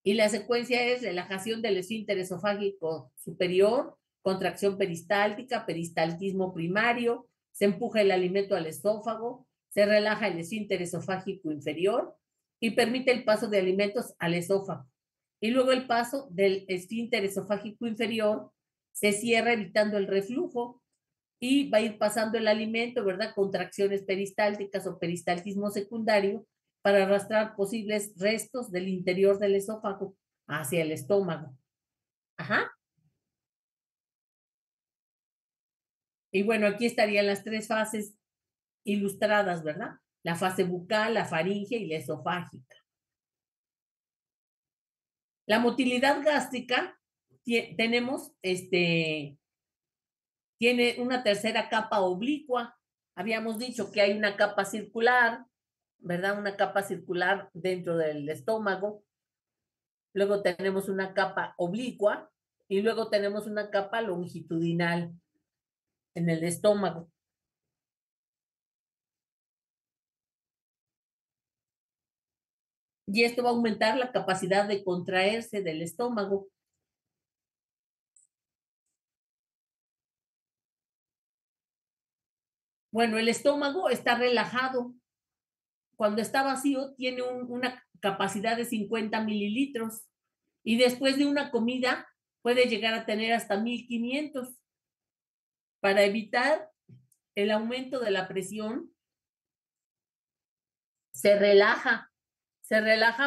Y la secuencia es relajación del esfínter esofágico superior, contracción peristáltica, peristaltismo primario, se empuja el alimento al esófago, se relaja el esfínter esofágico inferior y permite el paso de alimentos al esófago. Y luego el paso del esfínter esofágico inferior se cierra evitando el reflujo y va a ir pasando el alimento, ¿verdad? Contracciones peristálticas o peristaltismo secundario para arrastrar posibles restos del interior del esófago hacia el estómago. Ajá. Y bueno, aquí estarían las tres fases ilustradas, ¿verdad? La fase bucal, la faríngea y la esofágica. La motilidad gástrica tenemos, tiene una tercera capa oblicua. Habíamos dicho que hay una capa circular, ¿verdad? Una capa circular dentro del estómago. Luego tenemos una capa oblicua y luego tenemos una capa longitudinal en el estómago. Y esto va a aumentar la capacidad de contraerse del estómago. Bueno, el estómago está relajado. Cuando está vacío, tiene una capacidad de 50 mililitros. Y después de una comida, puede llegar a tener hasta 1500. Para evitar el aumento de la presión, se relaja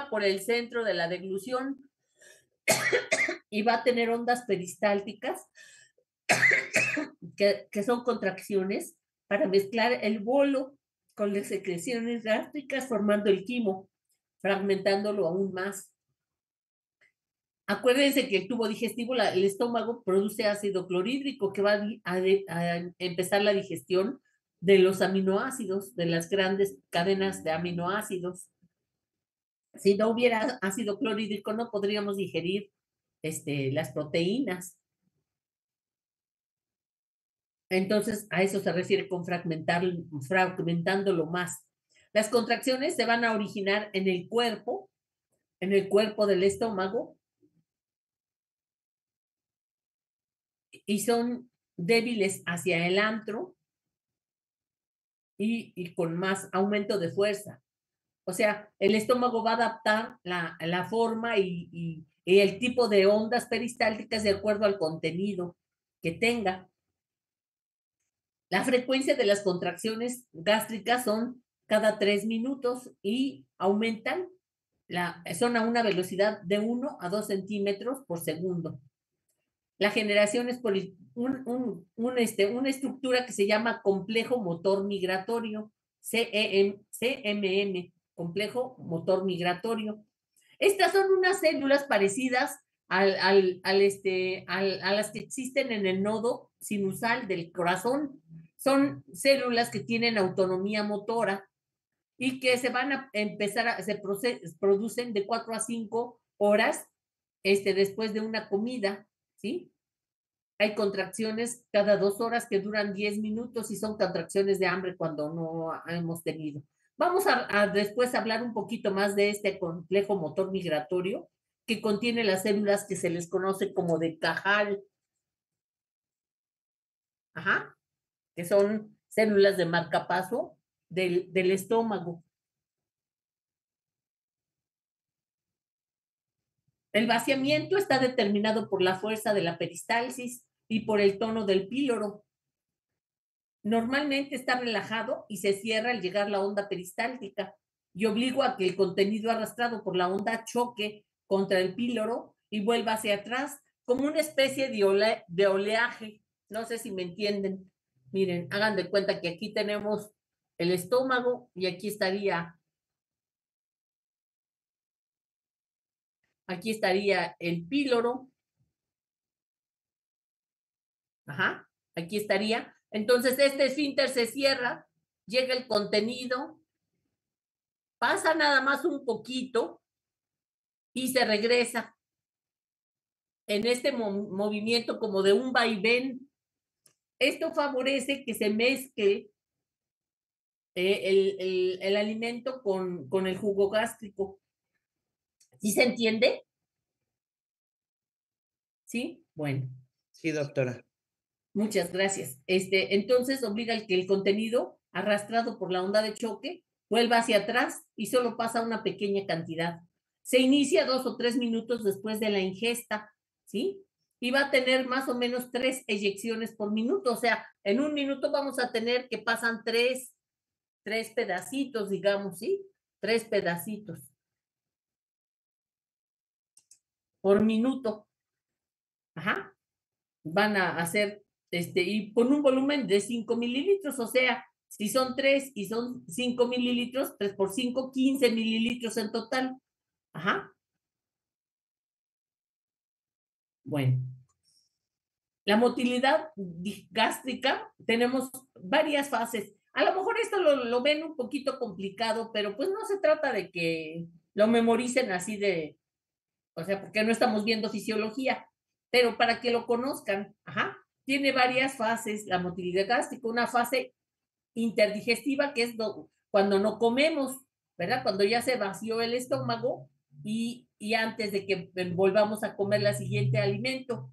por el centro de la deglución y va a tener ondas peristálticas que son contracciones para mezclar el bolo con las secreciones gástricas formando el quimo, fragmentándolo aún más. Acuérdense que el tubo digestivo, el estómago, produce ácido clorhídrico que va a empezar la digestión de los aminoácidos, de las grandes cadenas de aminoácidos. Si no hubiera ácido clorhídrico, no podríamos digerir las proteínas. Entonces, a eso se refiere con fragmentándolo más. Las contracciones se van a originar en el cuerpo del estómago, y son débiles hacia el antro y con más aumento de fuerza. O sea, el estómago va a adaptar la forma y el tipo de ondas peristálticas de acuerdo al contenido que tenga. La frecuencia de las contracciones gástricas son cada 3 minutos y aumentan, son a una velocidad de 1 a 2 centímetros por segundo. La generación es por una estructura que se llama complejo motor migratorio, CMM, complejo motor migratorio. Estas son unas células parecidas a las que existen en el nodo sinusal del corazón. Son células que tienen autonomía motora y que se van a empezar se producen de 4 a 5 horas después de una comida, ¿sí? Hay contracciones cada 2 horas que duran 10 minutos y son contracciones de hambre cuando no hemos tenido. Vamos a después hablar un poquito más de este complejo motor migratorio que contiene las células que se les conoce como de Cajal. Ajá, que son células de marcapaso del estómago. El vaciamiento está determinado por la fuerza de la peristalsis y por el tono del píloro. Normalmente está relajado y se cierra al llegar la onda peristáltica y obligo a que el contenido arrastrado por la onda choque contra el píloro y vuelva hacia atrás como una especie de oleaje. No sé si me entienden. Miren, hagan de cuenta que aquí tenemos el estómago y aquí estaría el píloro. Ajá, aquí estaría. Entonces, este esfínter se cierra, llega el contenido, pasa nada más un poquito y se regresa en este movimiento como de un vaivén. Esto favorece que se mezcle el alimento con el jugo gástrico. ¿Sí se entiende? ¿Sí? Bueno. Sí, doctora. Muchas gracias. Entonces obliga al que el contenido arrastrado por la onda de choque vuelva hacia atrás y solo pasa una pequeña cantidad. Se inicia 2 o 3 minutos después de la ingesta, ¿sí? Y va a tener más o menos 3 eyecciones por minuto. O sea, en un minuto vamos a tener que pasan 3 pedacitos, digamos, ¿sí? 3 pedacitos por minuto. Ajá. Van a hacer, y con un volumen de 5 mililitros, o sea, si son 3 y son 5 mililitros, 3 por 5, 15 mililitros en total. Ajá. Bueno. La motilidad gástrica, tenemos varias fases. A lo mejor esto lo ven un poquito complicado, pero pues no se trata de que lo memoricen así de, o sea, porque no estamos viendo fisiología, pero para que lo conozcan, ajá, tiene varias fases la motilidad gástrica. Una fase interdigestiva, que es cuando no comemos, ¿verdad? Cuando ya se vació el estómago y antes de que volvamos a comer el siguiente alimento.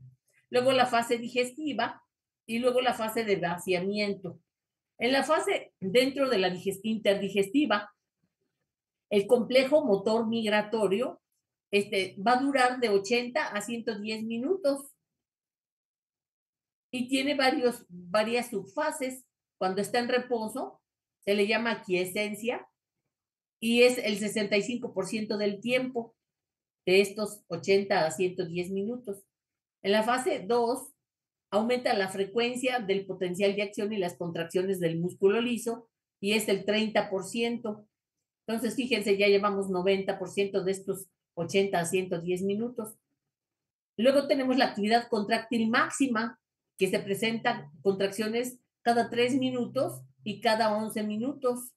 Luego la fase digestiva y luego la fase de vaciamiento. En la fase dentro de la interdigestiva, el complejo motor migratorio va a durar de 80 a 110 minutos y tiene varias subfases. Cuando está en reposo, se le llama aquiescencia y es el 65% del tiempo de estos 80 a 110 minutos. En la fase 2, aumenta la frecuencia del potencial de acción y las contracciones del músculo liso y es el 30%. Entonces, fíjense, ya llevamos 90% de estos 80 a 110 minutos. Luego tenemos la actividad contráctil máxima, que se presentan contracciones cada 3 minutos y cada 11 minutos.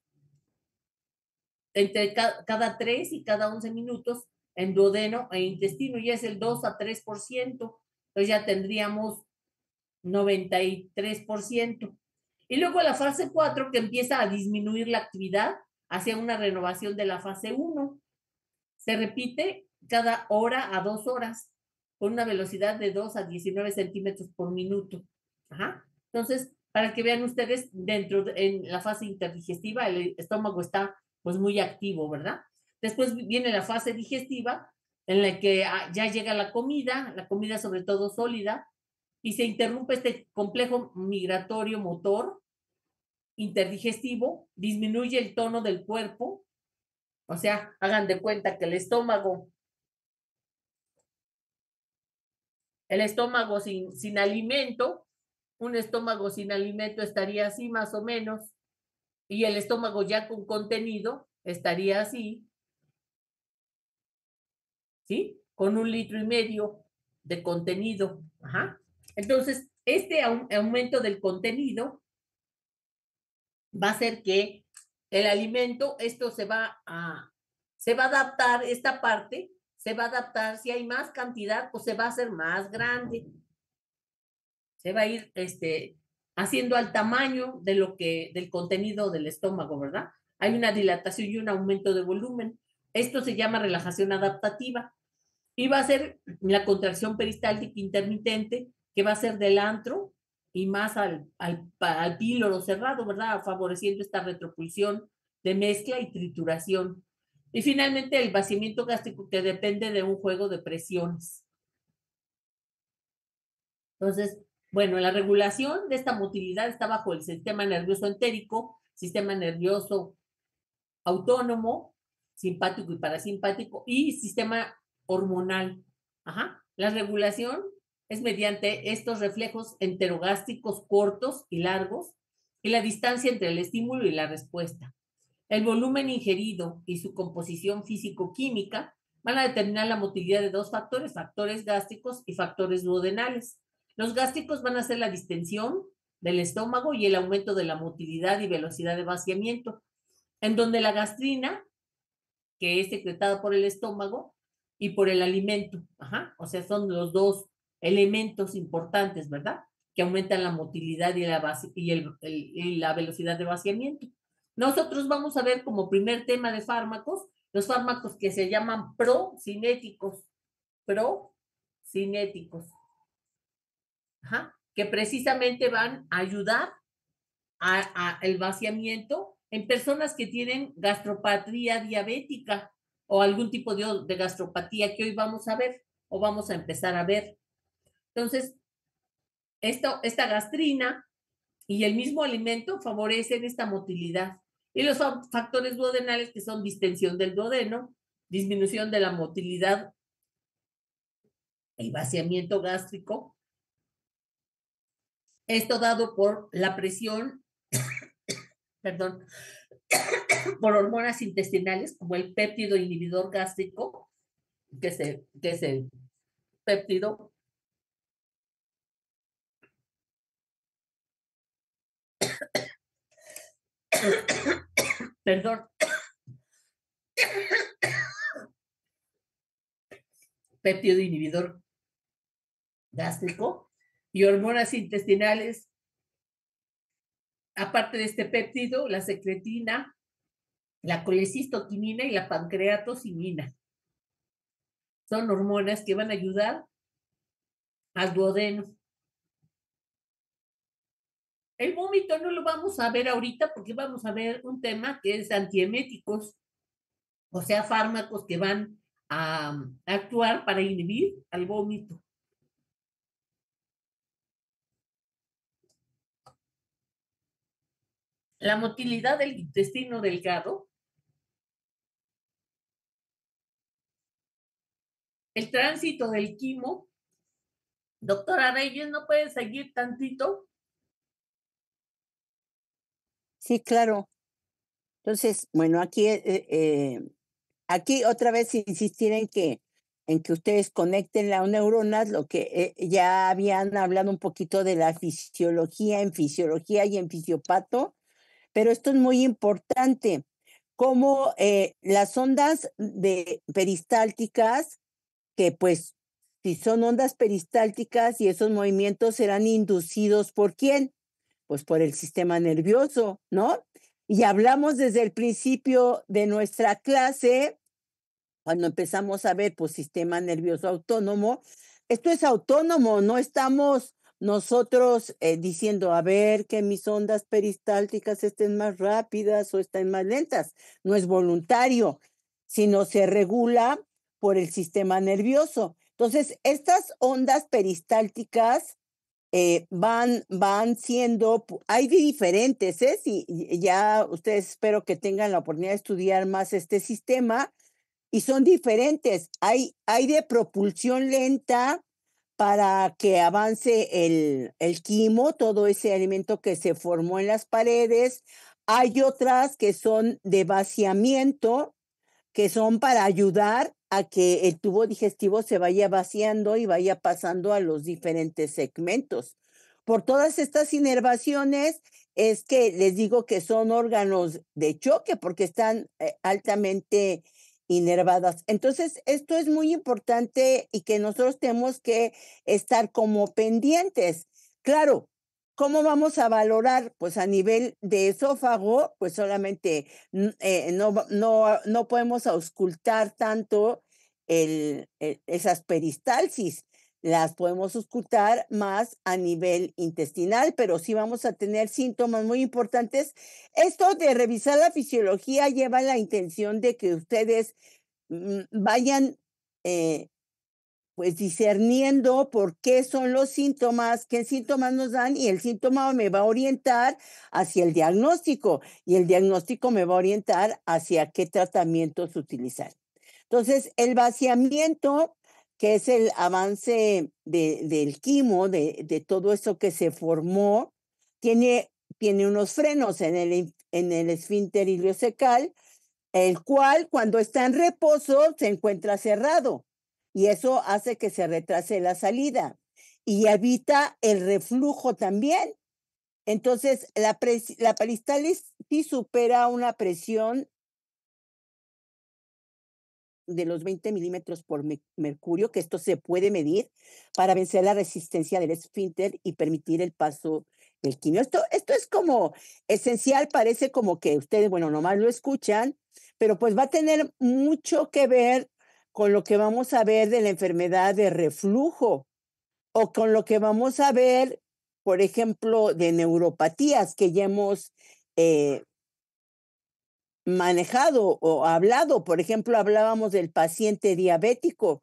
Entre cada 3 y cada 11 minutos en duodeno e intestino, ya es el 2 a 3%. Entonces ya tendríamos 93%. Y luego la fase 4, que empieza a disminuir la actividad hacia una renovación de la fase 1. Se repite cada hora a 2 horas con una velocidad de 2 a 19 centímetros por minuto. Ajá. Entonces, para que vean ustedes, en la fase interdigestiva, el estómago está pues muy activo, ¿verdad? Después viene la fase digestiva, en la que ya llega la comida sobre todo sólida, y se interrumpe este complejo migratorio motor interdigestivo, disminuye el tono del cuerpo. O sea, hagan de cuenta que el estómago sin alimento, un estómago sin alimento estaría así más o menos, y el estómago ya con contenido estaría así, ¿sí? Con 1,5 litros de contenido. Ajá. Entonces, este aumento del contenido va a hacer que el alimento, se va a adaptar, esta parte se va a adaptar. Si hay más cantidad, pues se va a hacer más grande. Se va a ir haciendo al tamaño del contenido del estómago, ¿verdad? Hay una dilatación y un aumento de volumen. Esto se llama relajación adaptativa. Y va a ser la contracción peristáltica intermitente, que va a ser del antro y más al píloro cerrado, ¿verdad? Favoreciendo esta retropulsión de mezcla y trituración. Y finalmente el vaciamiento gástrico, que depende de un juego de presiones. Entonces, bueno, la regulación de esta motilidad está bajo el sistema nervioso entérico, sistema nervioso autónomo, simpático y parasimpático, y sistema hormonal. Ajá. La regulación es mediante estos reflejos enterogástricos cortos y largos y la distancia entre el estímulo y la respuesta. El volumen ingerido y su composición físico-química van a determinar la motilidad de 2 factores, factores gástricos y factores duodenales. Los gástricos van a ser la distensión del estómago y el aumento de la motilidad y velocidad de vaciamiento, en donde la gastrina, que es secretada por el estómago, y por el alimento. Ajá. O sea, son los dos elementos importantes, ¿verdad? Que aumentan la motilidad y la velocidad de vaciamiento. Nosotros vamos a ver como primer tema de fármacos, los fármacos que se llaman procinéticos. Procinéticos. Ajá. Que precisamente van a ayudar el vaciamiento en personas que tienen gastropatía diabética o algún tipo de gastropatía que hoy vamos a ver o vamos a empezar a ver. Entonces, esta gastrina y el mismo alimento favorecen esta motilidad. Y los factores duodenales, que son distensión del duodeno, disminución de la motilidad, el vaciamiento gástrico, esto dado por la presión, perdón, por hormonas intestinales como el péptido inhibidor gástrico, que es el péptido perdón, péptido inhibidor gástrico y hormonas intestinales. Aparte de este péptido, la secretina, la colecistoquinina y la pancreatocinina. Son hormonas que van a ayudar al duodeno. El vómito no lo vamos a ver ahorita porque vamos a ver un tema que es antieméticos, o sea, fármacos que van a actuar para inhibir al vómito. La motilidad del intestino delgado, el tránsito del quimo. Doctora Reyes, ¿no puede seguir tantito? Sí, claro. Entonces, bueno, aquí otra vez insistir en que ustedes conecten las neuronas, lo que ya habían hablado un poquito de la fisiología y en fisiopato, pero esto es muy importante, como las ondas peristálticas, que pues si son ondas peristálticas y esos movimientos serán inducidos ¿por quién? Pues por el sistema nervioso, ¿no? Y hablamos desde el principio de nuestra clase, cuando empezamos a ver, pues, sistema nervioso autónomo. Esto es autónomo, no estamos nosotros diciendo, a ver, que mis ondas peristálticas estén más rápidas o estén más lentas. No es voluntario, sino se regula por el sistema nervioso. Entonces, estas ondas peristálticas van siendo, hay diferentes, ¿eh? Sí, ya ustedes espero que tengan la oportunidad de estudiar más este sistema y son diferentes. Hay de propulsión lenta para que avance el quimo, todo ese alimento que se formó en las paredes. Hay otras que son de vaciamiento, que son para ayudar a que el tubo digestivo se vaya vaciando y vaya pasando a los diferentes segmentos. Por todas estas inervaciones es que les digo que son órganos de choque porque están altamente inervadas. Entonces, esto es muy importante y que nosotros tenemos que estar como pendientes. Claro, ¿cómo vamos a valorar? Pues a nivel de esófago, pues solamente no podemos auscultar tanto esas peristalsis. Las podemos auscultar más a nivel intestinal, pero sí vamos a tener síntomas muy importantes. Esto de revisar la fisiología lleva la intención de que ustedes vayan pues discerniendo por qué son los síntomas, qué síntomas nos dan y el síntoma me va a orientar hacia el diagnóstico y el diagnóstico me va a orientar hacia qué tratamientos utilizar. Entonces, el vaciamiento, que es el avance del quimo, de todo eso que se formó, tiene unos frenos en el esfínter ileocecal, el cual cuando está en reposo se encuentra cerrado y eso hace que se retrase la salida y evita el reflujo también. Entonces, la peristalsis supera una presión de los 20 milímetros por mercurio, que esto se puede medir para vencer la resistencia del esfínter y permitir el paso del quimio. Esto es como esencial, parece como que ustedes, bueno, nomás lo escuchan, pero pues va a tener mucho que ver con lo que vamos a ver de la enfermedad de reflujo o con lo que vamos a ver, por ejemplo, de neuropatías que ya hemos manejado o hablado. Por ejemplo, hablábamos del paciente diabético,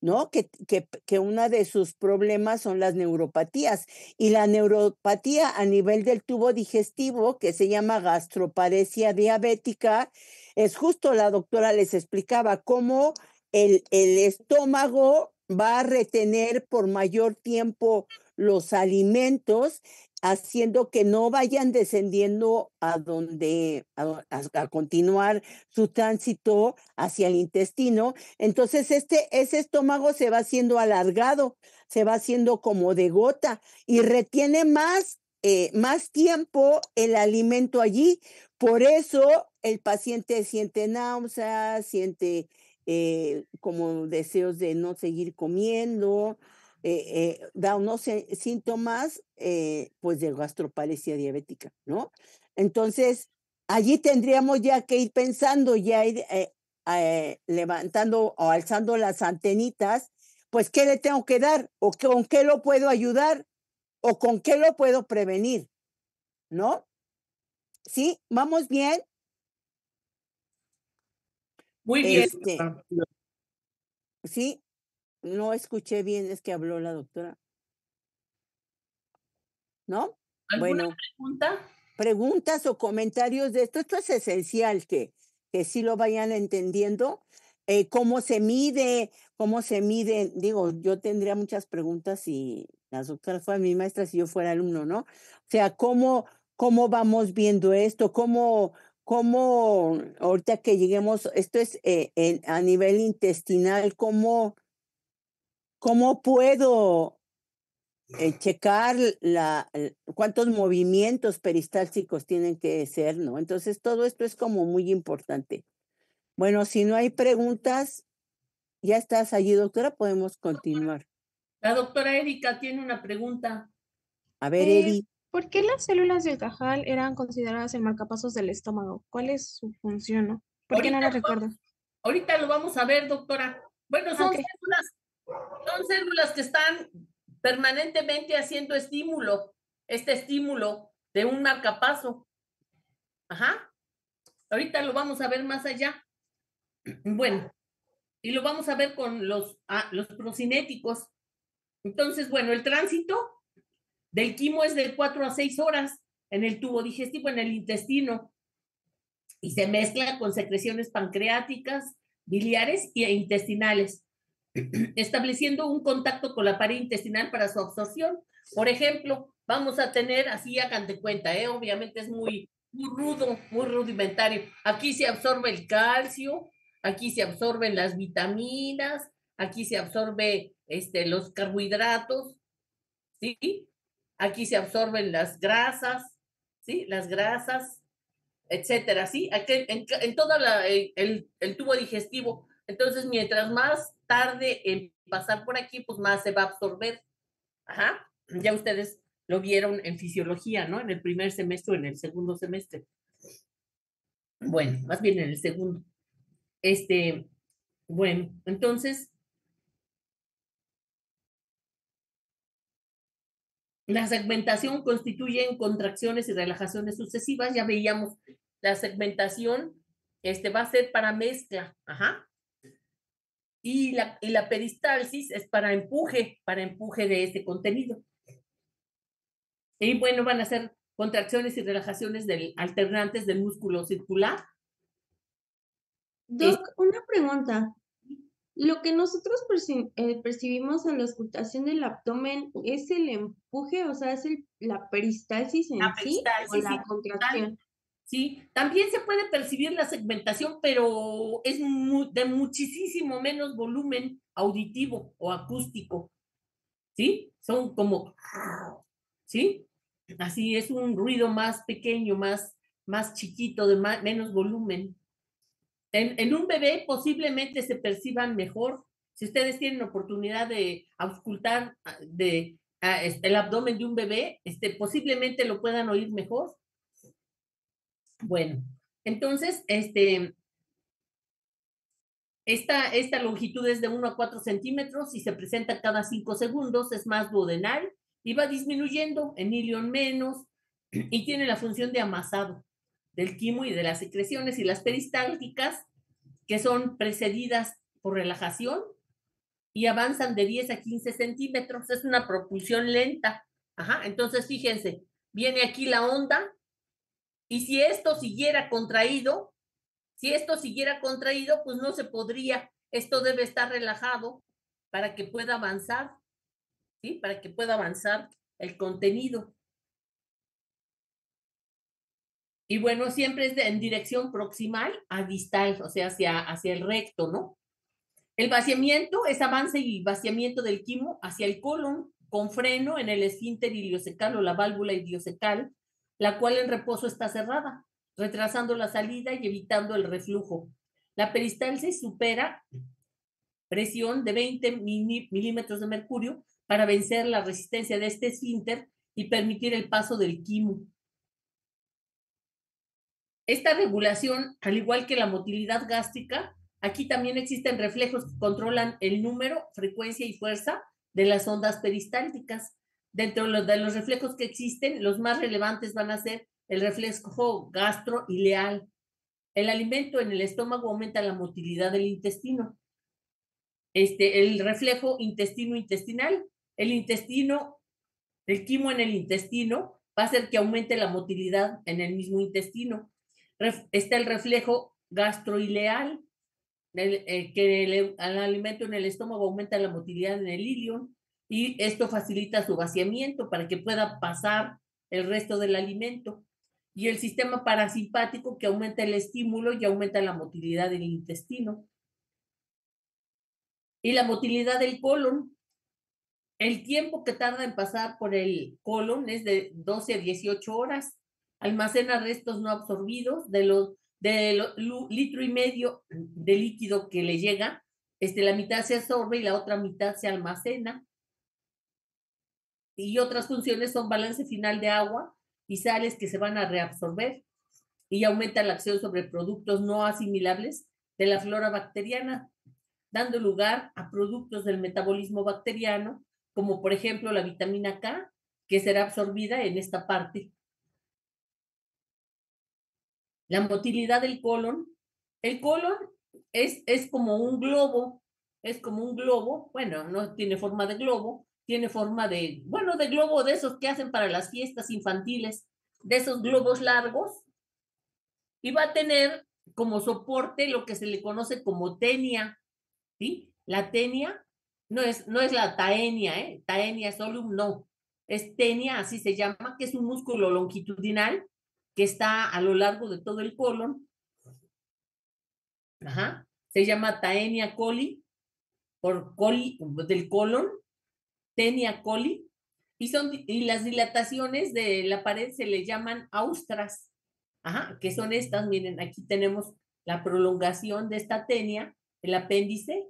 ¿no? Que uno de sus problemas son las neuropatías. Y la neuropatía a nivel del tubo digestivo, que se llama gastroparesia diabética, es justo, la doctora les explicaba cómo el estómago va a retener por mayor tiempo los alimentos, haciendo que no vayan descendiendo a continuar su tránsito hacia el intestino. Entonces, ese estómago se va haciendo alargado, se va haciendo como de gota y retiene más tiempo el alimento allí. Por eso el paciente siente náuseas, siente como deseos de no seguir comiendo, da unos síntomas pues de gastroparesia diabética, ¿no? Entonces, allí tendríamos ya que ir pensando, ya ir levantando o alzando las antenitas, pues ¿qué le tengo que dar? ¿O con qué lo puedo ayudar? ¿O con qué lo puedo prevenir? ¿No? ¿Sí? ¿Vamos bien? Muy bien. Sí, no escuché bien, es que habló la doctora. ¿No? ¿Alguna Bueno, pregunta? preguntas o comentarios de esto. Esto es esencial que sí lo vayan entendiendo. ¿Cómo se mide? Digo, yo tendría muchas preguntas si las doctoras fueran mi maestra, si yo fuera alumno, ¿no? O sea, ¿cómo vamos viendo esto? ¿Cómo ahorita que lleguemos, esto es a nivel intestinal, cómo puedo checar cuántos movimientos peristálticos tienen que ser, ¿no? Entonces, todo esto es como muy importante. Bueno, si no hay preguntas, ya estás allí, doctora, podemos continuar. La doctora Erika tiene una pregunta. A ver, Eri. ¿Por qué las células del Cajal eran consideradas el marcapasos del estómago? ¿Cuál es su función? ¿No? ¿Por qué no la recuerdo? Ahorita lo vamos a ver, doctora. Bueno, son Ok. células que están permanentemente haciendo estímulo de un marcapaso. Ajá. Ahorita lo vamos a ver más allá. Bueno, y lo vamos a ver con los procinéticos. Entonces, bueno, el tránsito del quimo es de 4 a 6 horas en el tubo digestivo, en el intestino, y se mezcla con secreciones pancreáticas, biliares e intestinales, estableciendo un contacto con la pared intestinal para su absorción. Por ejemplo, vamos a tener, así hagan de cuenta, obviamente es muy rudo, muy rudimentario. Aquí se absorbe el calcio, aquí se absorben las vitaminas, aquí se absorbe los carbohidratos, ¿sí? Aquí se absorben las grasas, ¿sí? Las grasas, etcétera, ¿sí? Aquí, en todo el tubo digestivo. Entonces, mientras más tarde en pasar por aquí, pues más se va a absorber. Ajá. Ya ustedes lo vieron en fisiología, ¿no? En el primer semestre o en el segundo semestre. Bueno, más bien en el segundo. Bueno, entonces, la segmentación constituye contracciones y relajaciones sucesivas. Ya veíamos la segmentación, va a ser para mezcla, ajá. Y la peristalsis es para empuje de ese contenido. Y bueno, van a ser contracciones y relajaciones alternantes del músculo circular. Doc, una pregunta. Lo que nosotros percibimos en la auscultación del abdomen es el empuje, o sea, es la peristalsis en sí o la contracción. Sí, también se puede percibir la segmentación, pero es de muchísimo menos volumen auditivo o acústico. ¿Sí? Son como, ¿sí? Así es un ruido más pequeño, más chiquito, de menos volumen. En un bebé posiblemente se perciban mejor. Si ustedes tienen oportunidad de auscultar el abdomen de un bebé, posiblemente lo puedan oír mejor. Bueno, entonces, esta longitud es de 1 a 4 centímetros y se presenta cada 5 segundos, es más duodenal y va disminuyendo en ilion menos y tiene la función de amasado del quimo y de las secreciones, y las peristálticas, que son precedidas por relajación y avanzan de 10 a 15 centímetros. Es una propulsión lenta. Ajá, entonces fíjense, viene aquí la onda y si esto siguiera contraído, pues no se podría. Esto debe estar relajado para que pueda avanzar, ¿sí? Para que pueda avanzar el contenido. Y bueno, siempre es en dirección proximal a distal, o sea, hacia el recto, ¿no? El vaciamiento es avance y vaciamiento del quimo hacia el colon con freno en el esfínter iliocecal o la válvula iliocecal, la cual en reposo está cerrada, retrasando la salida y evitando el reflujo. La peristalsis supera presión de 20 milímetros de mercurio para vencer la resistencia de este esfínter y permitir el paso del quimo. Esta regulación, al igual que la motilidad gástrica, aquí también existen reflejos que controlan el número, frecuencia y fuerza de las ondas peristálticas. Dentro de los reflejos que existen, los más relevantes van a ser el reflejo gastroileal. El alimento en el estómago aumenta la motilidad del intestino. El reflejo intestino-intestinal, el quimo en el intestino va a hacer que aumente la motilidad en el mismo intestino. Está el reflejo gastroileal, que el alimento en el estómago aumenta la motilidad en el ilion y esto facilita su vaciamiento para que pueda pasar el resto del alimento. Y el sistema parasimpático, que aumenta el estímulo y aumenta la motilidad del intestino. Y la motilidad del colon. El tiempo que tarda en pasar por el colon es de 12 a 18 horas. Almacena restos no absorbidos de litro y medio de líquido que le llega. La mitad se absorbe y la otra mitad se almacena. Y otras funciones son balance final de agua y sales que se van a reabsorber, y aumenta la acción sobre productos no asimilables de la flora bacteriana, dando lugar a productos del metabolismo bacteriano, como por ejemplo la vitamina K, que será absorbida en esta parte. La motilidad del colon. El colon es como un globo, bueno, no tiene forma de globo, tiene forma de globo de esos que hacen para las fiestas infantiles, de esos globos largos, y va a tener como soporte lo que se le conoce como tenia, ¿sí? La tenia no es la taenia, taenia solum, no, es tenia, así se llama, que es un músculo longitudinal que está a lo largo de todo el colon. Ajá. Se llama taenia coli, por coli del colon, tenia coli, y las dilataciones de la pared se le llaman austras. Ajá, que son estas, miren, aquí tenemos la prolongación de esta tenia, el apéndice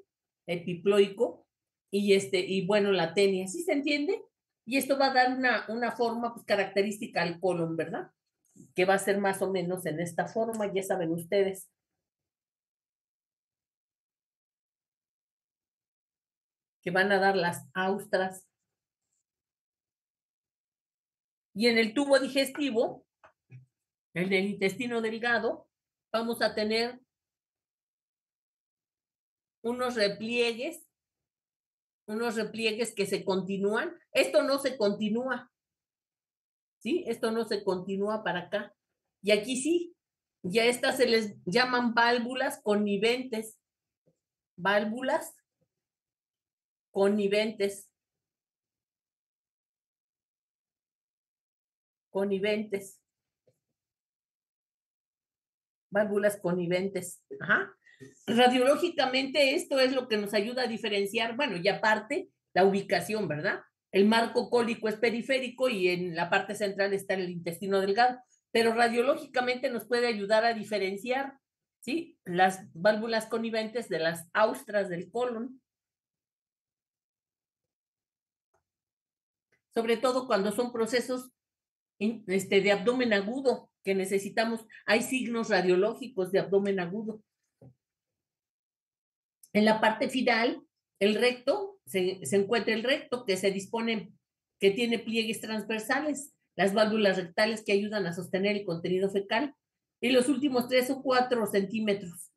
epiploico, y bueno, la tenia, ¿sí se entiende? Y esto va a dar una forma pues, característica al colon, ¿verdad? Que va a ser más o menos en esta forma, ya saben ustedes. Que van a dar las austras. Y en el tubo digestivo, en el intestino delgado, vamos a tener unos repliegues que se continúan. Esto no se continúa, ¿sí? Esto no se continúa para acá. Y aquí sí, ya estas se les llaman válvulas conniventes. Válvulas conniventes. Conniventes. Válvulas conniventes. Ajá. Radiológicamente esto es lo que nos ayuda a diferenciar, bueno, y aparte la ubicación, ¿verdad? El marco cólico es periférico y en la parte central está el intestino delgado, pero radiológicamente nos puede ayudar a diferenciar ¿sí? Las válvulas coniventes de las austras del colon. Sobre todo cuando son procesos de abdomen agudo que necesitamos, hay signos radiológicos de abdomen agudo. En la parte final, el recto, se encuentra el recto que se dispone, que tiene pliegues transversales, las válvulas rectales que ayudan a sostener el contenido fecal, y los últimos 3 o 4 centímetros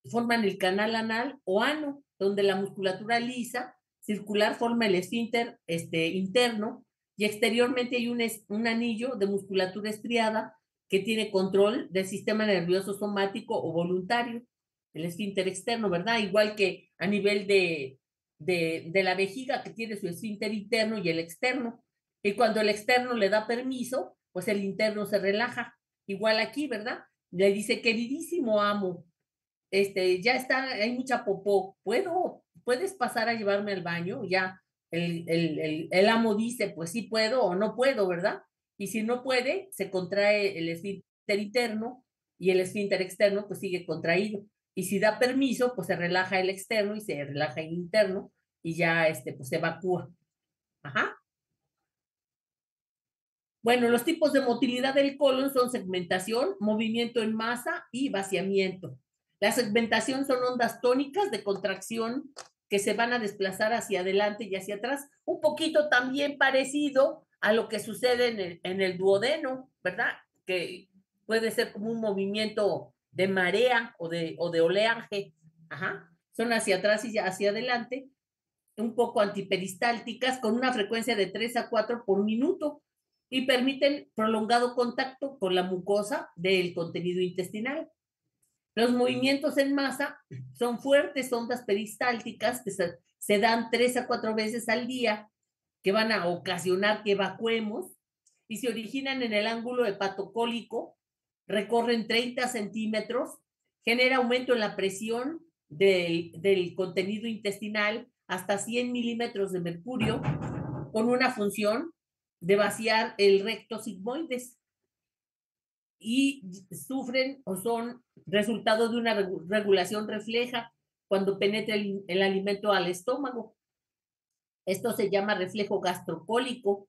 forman el canal anal o ano, donde la musculatura lisa circular forma el esfínter interno, y exteriormente hay un anillo de musculatura estriada que tiene control del sistema nervioso somático o voluntario, el esfínter externo, ¿verdad? Igual que a nivel de la vejiga, que tiene su esfínter interno y el externo. Y cuando el externo le da permiso, pues el interno se relaja. Igual aquí, ¿verdad? Le dice, queridísimo amo, ya está, hay mucha popó, ¿puedes pasar a llevarme al baño? Ya el amo dice, pues sí puedo o no puedo, ¿verdad? Y si no puede, se contrae el esfínter interno y el esfínter externo pues sigue contraído. Y si da permiso, pues se relaja el externo y se relaja el interno y ya pues se evacúa. Ajá. Bueno, los tipos de motilidad del colon son segmentación, movimiento en masa y vaciamiento. La segmentación son ondas tónicas de contracción que se van a desplazar hacia adelante y hacia atrás, un poquito también parecido a lo que sucede en el duodeno, ¿verdad? Que puede ser como un movimiento de marea o de oleaje. Ajá. Son hacia atrás y hacia adelante, un poco antiperistálticas, con una frecuencia de 3 a 4 por minuto, y permiten prolongado contacto con la mucosa del contenido intestinal. Los movimientos en masa son fuertes ondas peristálticas que se dan 3 a 4 veces al día, que van a ocasionar que evacuemos, y se originan en el ángulo hepatocólico, recorren 30 centímetros, genera aumento en la presión del contenido intestinal hasta 100 milímetros de mercurio, con una función de vaciar el recto sigmoides, y sufren o son resultado de una regulación refleja cuando penetra el alimento al estómago. Esto se llama reflejo gastrocólico,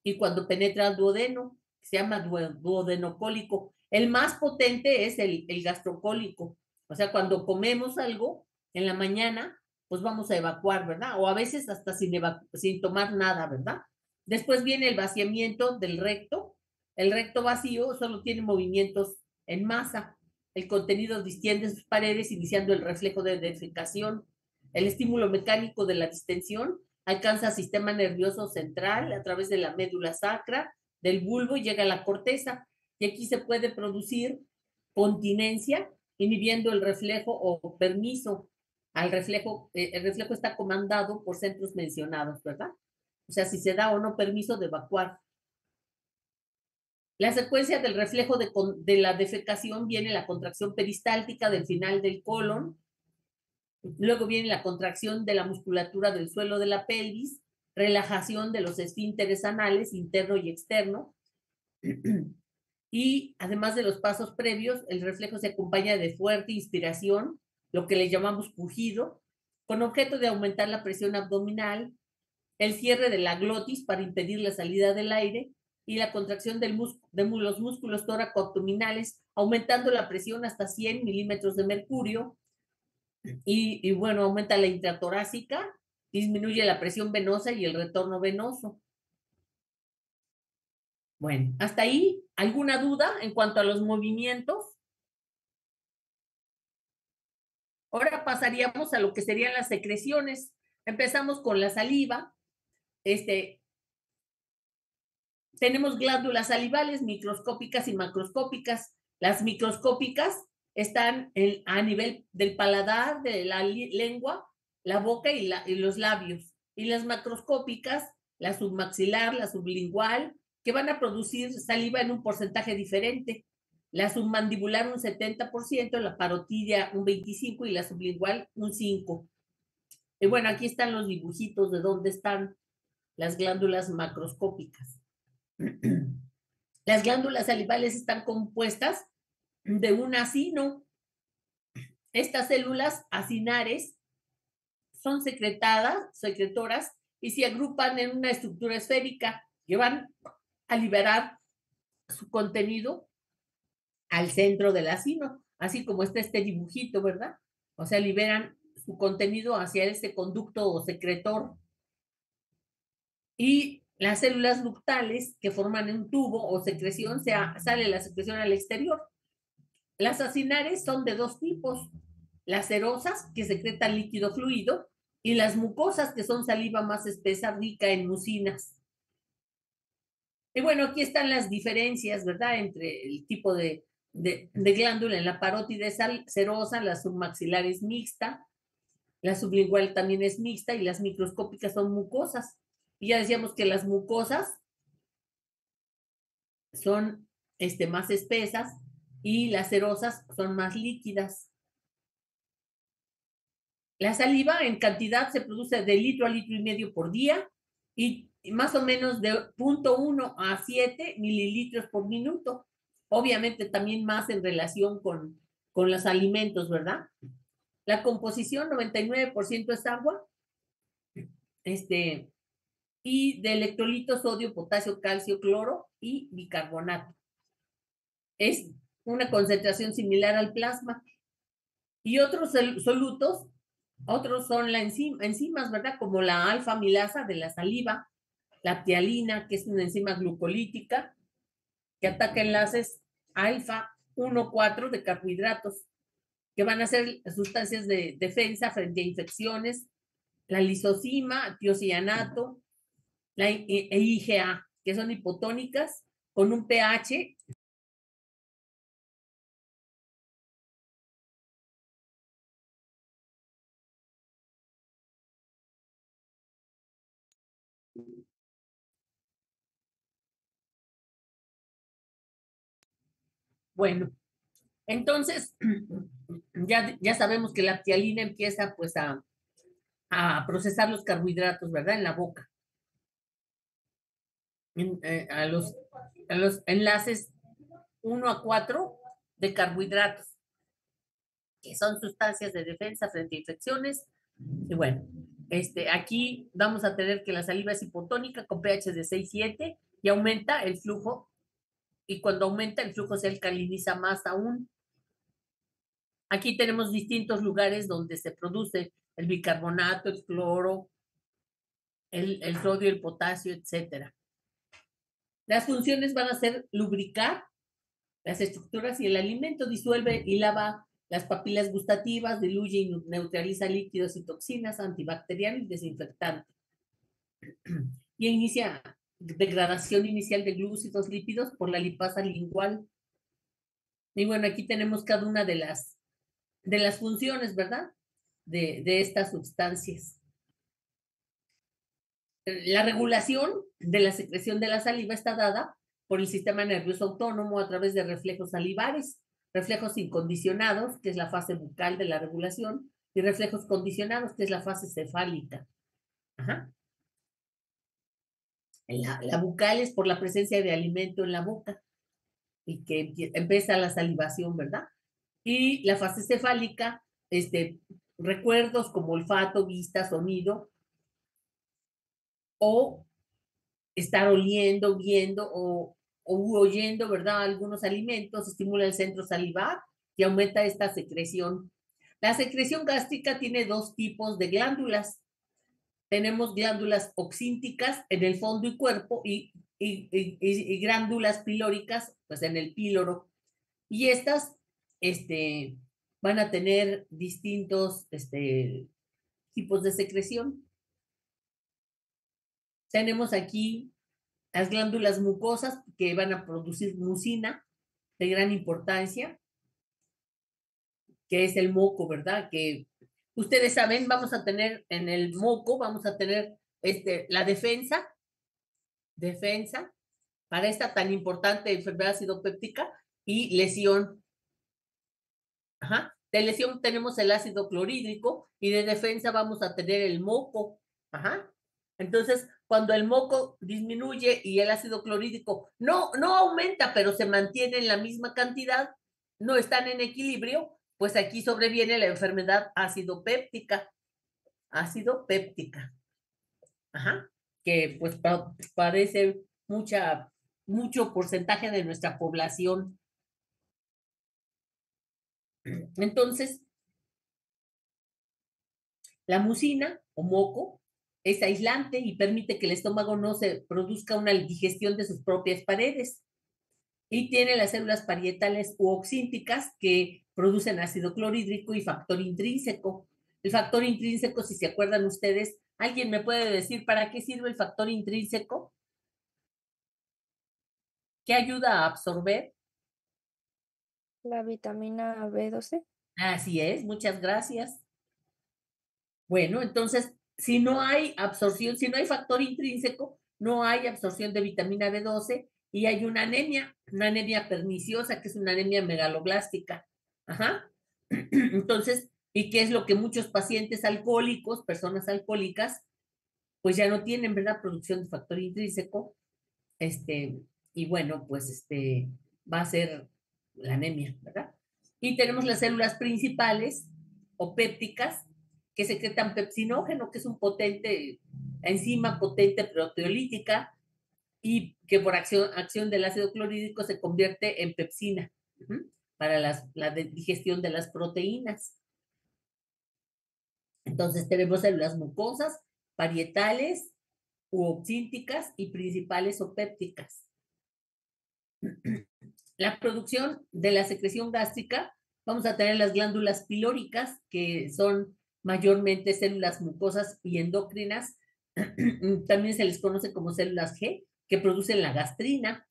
y cuando penetra al duodeno, se llama duodenocólico. El más potente es el gastrocólico. O sea, cuando comemos algo en la mañana, pues vamos a evacuar, ¿verdad? O a veces hasta sin tomar nada, ¿verdad? Después viene el vaciamiento del recto. El recto vacío solo tiene movimientos en masa. El contenido distiende sus paredes, iniciando el reflejo de defecación. El estímulo mecánico de la distensión alcanza el sistema nervioso central a través de la médula sacra, del bulbo, y llega a la corteza. Y aquí se puede producir continencia, inhibiendo el reflejo o permiso al reflejo. El reflejo está comandado por centros mencionados, ¿verdad? O sea, si se da o no permiso de evacuar. La secuencia del reflejo de la defecación viene la contracción peristáltica del final del colon. Luego viene la contracción de la musculatura del suelo de la pelvis, relajación de los esfínteres anales interno y externo. Y además de los pasos previos, el reflejo se acompaña de fuerte inspiración, lo que le llamamos pujido, con objeto de aumentar la presión abdominal, el cierre de la glotis para impedir la salida del aire, y la contracción de los músculos tóraco-abdominales, aumentando la presión hasta 100 milímetros de mercurio. Y bueno, aumenta la intratorácica, disminuye la presión venosa y el retorno venoso. Bueno, hasta ahí, ¿alguna duda en cuanto a los movimientos? Ahora pasaríamos a lo que serían las secreciones. Empezamos con la saliva. Tenemos glándulas salivales microscópicas y macroscópicas. Las microscópicas están a nivel del paladar, de la lengua, la boca y los labios. Y las macroscópicas, la submaxilar, la sublingual, que van a producir saliva en un porcentaje diferente. La submandibular un 70%, la parotidia un 25% y la sublingual un 5%. Y bueno, aquí están los dibujitos de dónde están las glándulas macroscópicas. Las glándulas salivales están compuestas de un acino Estas células acinares son secretoras y se agrupan en una estructura esférica que van a liberar su contenido al centro del acino, así como está este dibujito, ¿verdad? O sea, liberan su contenido hacia ese conducto o secretor. Y las células ductales que forman un tubo o secreción, sale la secreción al exterior. Las acinares son de dos tipos: las serosas, que secretan líquido fluido, y las mucosas, que son saliva más espesa, rica en mucinas. Y bueno, aquí están las diferencias, ¿verdad?, entre el tipo de glándula. En la parótide serosa, la submaxilar es mixta, la sublingual también es mixta, y las microscópicas son mucosas. Y ya decíamos que las mucosas son más espesas y las serosas son más líquidas. La saliva en cantidad se produce de litro a litro y medio por día y más o menos de 0.1 a 7 mililitros por minuto. Obviamente también más en relación con los alimentos, ¿verdad? La composición, 99% es agua, y de electrolitos: sodio, potasio, calcio, cloro y bicarbonato. Es una concentración similar al plasma. Y otros solutos, otros son las enzimas, ¿verdad? Como la alfa-amilasa de la saliva, la ptialina, que es una enzima glucolítica que ataca enlaces alfa 1,4 de carbohidratos, que van a ser sustancias de defensa frente a infecciones, la lisozima, tiocianato, la IgA, que son hipotónicas con un pH bueno. Entonces, ya sabemos que la ptialina empieza pues a procesar los carbohidratos, ¿verdad?, en la boca. A los enlaces 1 a 4 de carbohidratos, que son sustancias de defensa frente a infecciones. Y bueno, aquí vamos a tener que la saliva es hipotónica con pH de 6,7 y aumenta el flujo, y cuando aumenta el flujo se alcaliniza más aún. Aquí tenemos distintos lugares donde se produce el bicarbonato, el cloro, el sodio, el potasio, etcétera. Las funciones van a ser lubricar las estructuras y el alimento, disuelve y lava las papilas gustativas, diluye y neutraliza líquidos y toxinas, antibacteriano y desinfectante. Y inicia degradación inicial de glúcidos, lípidos por la lipasa lingual. Y bueno, aquí tenemos cada una de las funciones, ¿verdad?, de estas sustancias. La regulación de la secreción de la saliva está dada por el sistema nervioso autónomo a través de reflejos salivares, reflejos incondicionados, que es la fase bucal de la regulación, y reflejos condicionados, que es la fase cefálica. Ajá. La bucal es por la presencia de alimento en la boca y que empieza la salivación, ¿verdad? Y la fase cefálica, recuerdos como olfato, vista, sonido, o estar oliendo, viendo o oyendo, ¿verdad?, algunos alimentos, estimula el centro salivar y aumenta esta secreción. La secreción gástrica tiene dos tipos de glándulas. Tenemos glándulas oxínticas en el fondo y cuerpo y glándulas pilóricas, pues en el píloro. Y estas van a tener distintos tipos de secreción. Tenemos aquí las glándulas mucosas, que van a producir mucina de gran importancia, que es el moco, ¿verdad? Que ustedes saben, vamos a tener en el moco, vamos a tener la defensa para esta tan importante enfermedad acidopéptica y lesión. Ajá. De lesión tenemos el ácido clorhídrico y de defensa vamos a tener el moco. Ajá. Entonces, cuando el moco disminuye y el ácido clorhídrico no aumenta, pero se mantiene en la misma cantidad, no están en equilibrio, pues aquí sobreviene la enfermedad ácido péptica. Ajá, que pues parece mucho porcentaje de nuestra población. Entonces, la mucina o moco es aislante y permite que el estómago no se produzca una digestión de sus propias paredes. Y tiene las células parietales u oxínticas que producen ácido clorhídrico y factor intrínseco. El factor intrínseco, si se acuerdan ustedes, ¿alguien me puede decir para qué sirve el factor intrínseco? ¿Qué ayuda a absorber? La vitamina B12. Así es, muchas gracias. Bueno, entonces, si no hay absorción, si no hay factor intrínseco, no hay absorción de vitamina B12 y hay una anemia perniciosa, que es una anemia megaloblástica. Ajá. Entonces, ¿y qué es lo que muchos pacientes alcohólicos, personas alcohólicas, pues ya no tienen, ¿verdad? Producción de factor intrínseco. Y bueno, pues va a ser la anemia, ¿verdad? Y tenemos las células principales o pépticas que secretan pepsinógeno, que es un enzima potente proteolítica y que por acción del ácido clorhídrico se convierte en pepsina para la digestión de las proteínas. Entonces tenemos células mucosas, parietales u oxínticas y principales o pépticas. La producción de la secreción gástrica, vamos a tener las glándulas pilóricas, que son mayormente células mucosas y endócrinas. También se les conoce como células G, que producen la gastrina.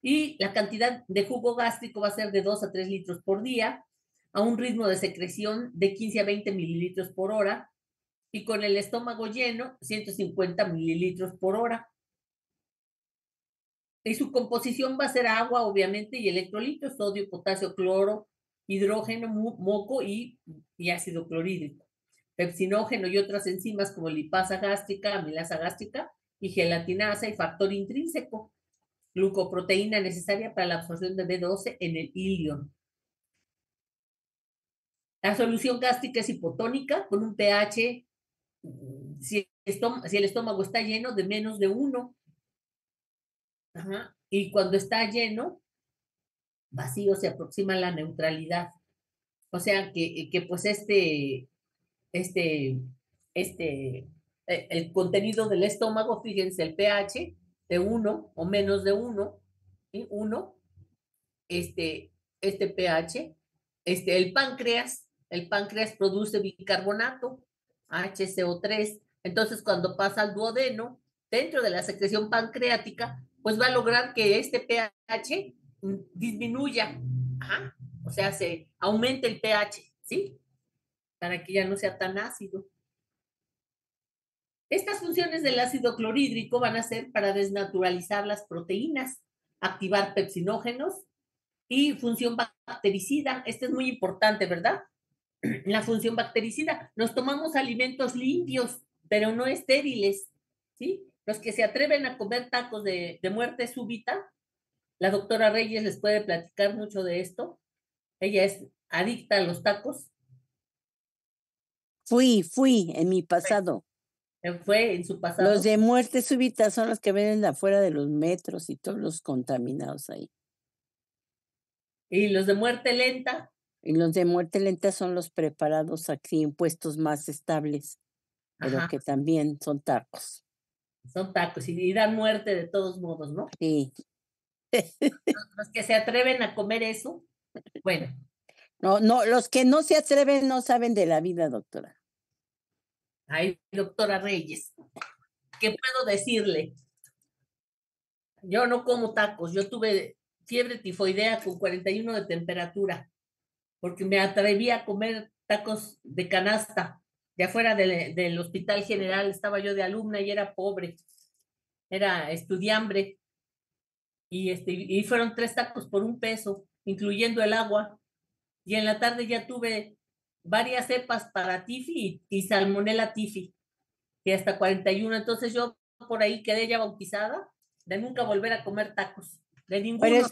Y la cantidad de jugo gástrico va a ser de 2 a 3 litros por día, a un ritmo de secreción de 15 a 20 mililitros por hora, y con el estómago lleno, 150 mililitros por hora. Y su composición va a ser agua, obviamente, y electrolitos, sodio, potasio, cloro, hidrógeno, moco y ácido clorhídrico. Pepsinógeno y otras enzimas como lipasa gástrica, amilasa gástrica y gelatinasa y factor intrínseco. Glucoproteína necesaria para la absorción de B12 en el ilion. La solución gástrica es hipotónica con un pH, si el estómago está lleno, de menos de 1. Ajá. Y cuando está lleno, vacío, se aproxima a la neutralidad. O sea que pues el contenido del estómago, fíjense, el pH de 1 o menos de 1, ¿sí? 1, pH, el páncreas produce bicarbonato, HCO3. Entonces, cuando pasa al duodeno, dentro de la secreción pancreática, pues va a lograr que este pH disminuya. Ajá. O sea, se aumenta el pH, ¿sí? Para que ya no sea tan ácido. Estas funciones del ácido clorhídrico van a ser para desnaturalizar las proteínas, activar pepsinógenos y función bactericida. Este es muy importante, ¿verdad? La función bactericida. Nos tomamos alimentos limpios, pero no estériles, ¿sí? Los que se atreven a comer tacos de muerte súbita, la doctora Reyes les puede platicar mucho de esto. Ella es adicta a los tacos. Fui en mi pasado. Fue en su pasado. Los de muerte súbita son los que venden afuera de los metros y todos los contaminados ahí. ¿Y los de muerte lenta? Y los de muerte lenta son los preparados aquí en puestos más estables, pero Ajá. que también son tacos. Son tacos y dan muerte de todos modos, ¿no? Sí. Los que se atreven a comer eso, bueno. No, los que no se atreven no saben de la vida, doctora. Ay, doctora Reyes, ¿qué puedo decirle? Yo no como tacos, yo tuve fiebre tifoidea con 41 de temperatura, porque me atreví a comer tacos de canasta, de afuera del Hospital General. Estaba yo de alumna y era pobre, era estudiambre, y fueron 3 tacos por $1, incluyendo el agua, y en la tarde ya tuve varias cepas para tifi y salmonela tifi, y hasta 41, entonces yo por ahí quedé ya bautizada de nunca volver a comer tacos, de ninguno.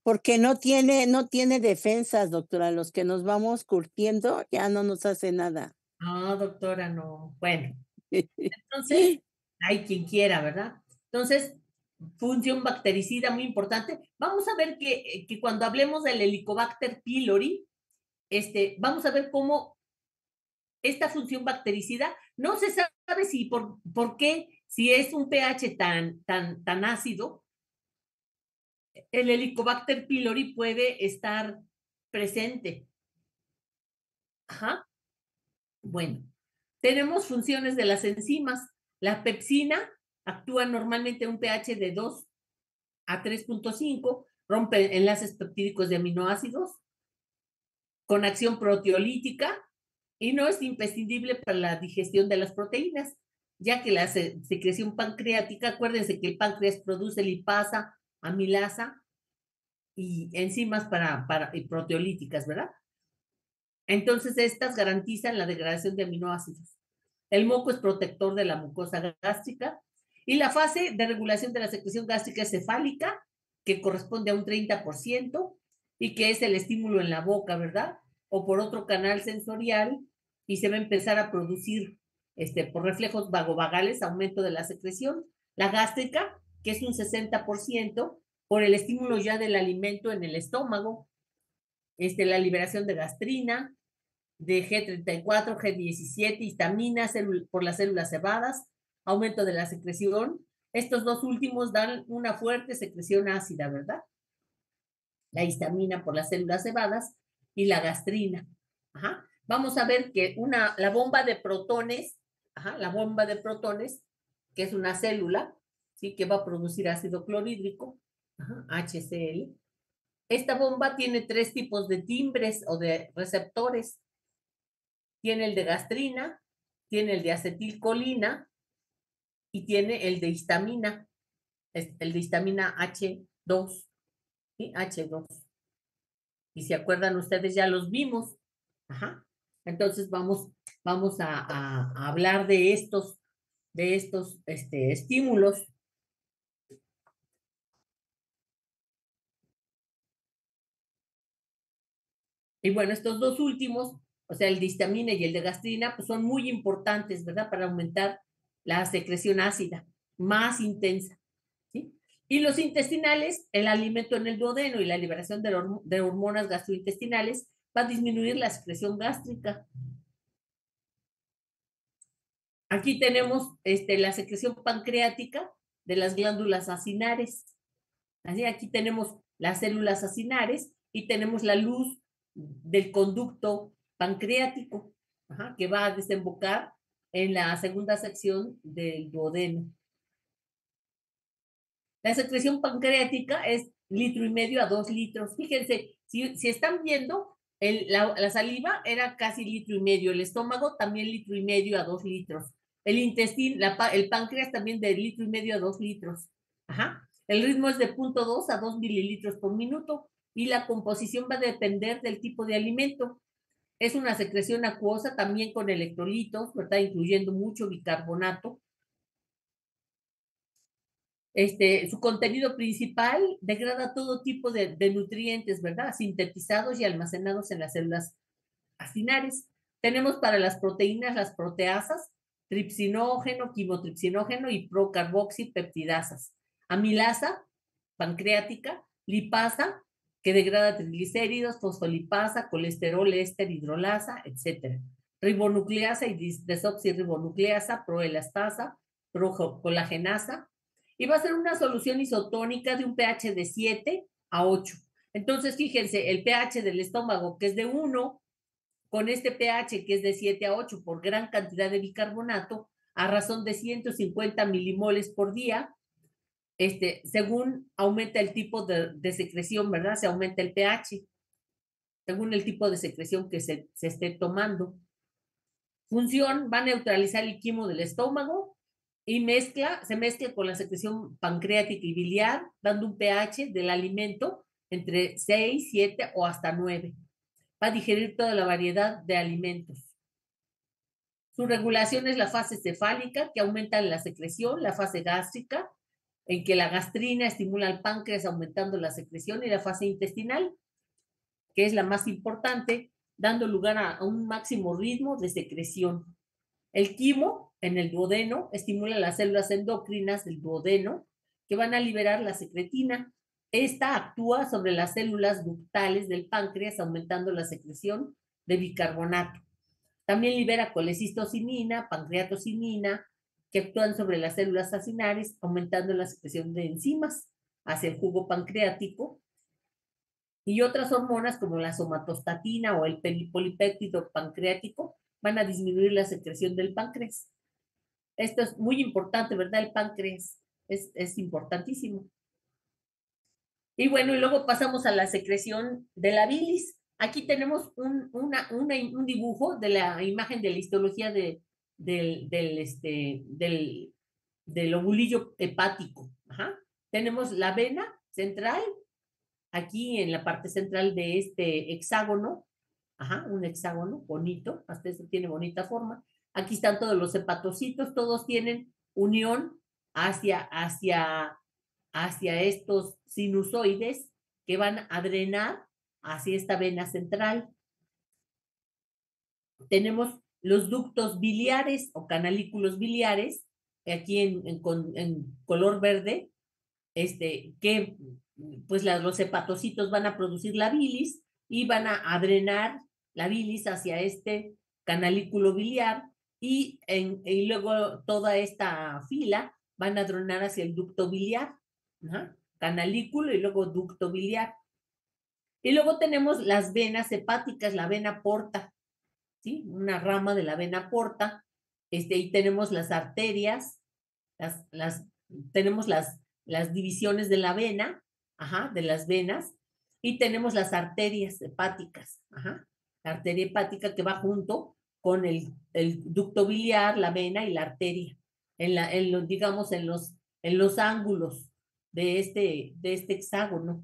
Porque no tiene defensas, doctora. Los que nos vamos curtiendo ya no nos hace nada. No, doctora, no. Bueno, entonces, hay quien quiera, ¿verdad? Entonces, función bactericida muy importante. Vamos a ver que cuando hablemos del Helicobacter pylori, vamos a ver cómo esta función bactericida no se sabe si por qué, si es un pH tan ácido, el Helicobacter pylori puede estar presente. Ajá. Bueno, tenemos funciones de las enzimas. La pepsina actúa normalmente en un pH de 2 a 3.5, rompe enlaces peptídicos de aminoácidos con acción proteolítica y no es imprescindible para la digestión de las proteínas, ya que la secreción pancreática, acuérdense que el páncreas produce lipasa, amilasa y enzimas y proteolíticas, ¿verdad? Entonces, estas garantizan la degradación de aminoácidos. El moco es protector de la mucosa gástrica y la fase de regulación de la secreción gástrica es cefálica, que corresponde a un 30% y que es el estímulo en la boca, ¿verdad? O por otro canal sensorial y se va a empezar a producir por reflejos vagovagales, aumento de la secreción. La gástrica, que es un 60%, por el estímulo ya del alimento en el estómago, la liberación de gastrina, de G34, G17, histamina por las células cebadas, aumento de la secreción. Estos dos últimos dan una fuerte secreción ácida, ¿verdad? La histamina por las células cebadas y la gastrina. Ajá. Vamos a ver que la bomba de protones, que es una célula, ¿sí? Que va a producir ácido clorhídrico, HCl. Esta bomba tiene 3 tipos de timbres o de receptores. Tiene el de gastrina, tiene el de acetilcolina y tiene el de histamina, el de histamina H2, ¿sí? H2. Y si acuerdan ustedes, ya los vimos. Ajá. Entonces vamos a hablar de estos estímulos. Y bueno, estos dos últimos, o sea, el de histamina y el de gastrina, pues son muy importantes, ¿verdad? Para aumentar la secreción ácida, más intensa, ¿sí? Y los intestinales, el alimento en el duodeno y la liberación de hormonas gastrointestinales va a disminuir la secreción gástrica. Aquí tenemos la secreción pancreática de las glándulas acinares. Así, aquí tenemos las células acinares y tenemos la luz del conducto pancreático, que va a desembocar en la segunda sección del duodeno. La secreción pancreática es 1,5 litros a 2 litros. Fíjense, si están viendo, la saliva era casi 1,5 litros, el estómago también 1,5 litros a 2 litros. El intestino, el páncreas también de 1,5 litros a 2 litros. Ajá. El ritmo es de 0.2 a 2 mililitros por minuto y la composición va a depender del tipo de alimento. Es una secreción acuosa también con electrolitos, ¿verdad? Incluyendo mucho bicarbonato. Su contenido principal degrada todo tipo de nutrientes, ¿verdad? Sintetizados y almacenados en las células acinares. Tenemos para las proteínas las proteasas, tripsinógeno, quimotripsinógeno y procarboxipeptidasas. Amilasa, pancreática, lipasa, que degrada triglicéridos, fosfolipasa, colesterol, éster, hidrolasa, etc. Ribonucleasa y desoxirribonucleasa, proelastasa, procolagenasa, y va a ser una solución isotónica de un pH de 7 a 8. Entonces, fíjense, el pH del estómago, que es de 1, con este pH que es de 7 a 8 por gran cantidad de bicarbonato, a razón de 150 milimoles por día, según aumenta el tipo de secreción, ¿verdad? Se aumenta el pH, según el tipo de secreción que se esté tomando. Función, va a neutralizar el quimo del estómago y se mezcla con la secreción pancreática y biliar, dando un pH del alimento entre 6, 7 o hasta 9. Va a digerir toda la variedad de alimentos. Su regulación es la fase cefálica, que aumenta la secreción, la fase gástrica, en que la gastrina estimula al páncreas aumentando la secreción y la fase intestinal, que es la más importante, dando lugar a un máximo ritmo de secreción. El quimo en el duodeno estimula las células endocrinas del duodeno que van a liberar la secretina. Esta actúa sobre las células ductales del páncreas, aumentando la secreción de bicarbonato. También libera colecistocinina, pancreatocinina, que actúan sobre las células acinares, aumentando la secreción de enzimas hacia el jugo pancreático. Y otras hormonas como la somatostatina o el polipéptido pancreático van a disminuir la secreción del páncreas. Esto es muy importante, ¿verdad? El páncreas es importantísimo. Y bueno, y luego pasamos a la secreción de la bilis. Aquí tenemos un dibujo de la imagen de la histología del ovulillo hepático. Ajá. Tenemos la vena central, aquí en la parte central de este hexágono. Ajá, un hexágono bonito, hasta eso tiene bonita forma. Aquí están todos los hepatocitos, todos tienen unión hacia estos sinusoides que van a drenar hacia esta vena central. Tenemos los ductos biliares o canalículos biliares, aquí en color verde, que pues los hepatocitos van a producir la bilis y van a drenar la bilis hacia este canalículo biliar y luego toda esta fila van a drenar hacia el ducto biliar. Ajá. Canalículo y luego ducto biliar. Y luego tenemos las venas hepáticas, la vena porta, ¿sí? Una rama de la vena porta, y tenemos las arterias, tenemos las divisiones de la vena, ajá, de las venas, y tenemos las arterias hepáticas, ajá, la arteria hepática que va junto con el ducto biliar, la vena y la arteria, digamos, en los ángulos de este hexágono.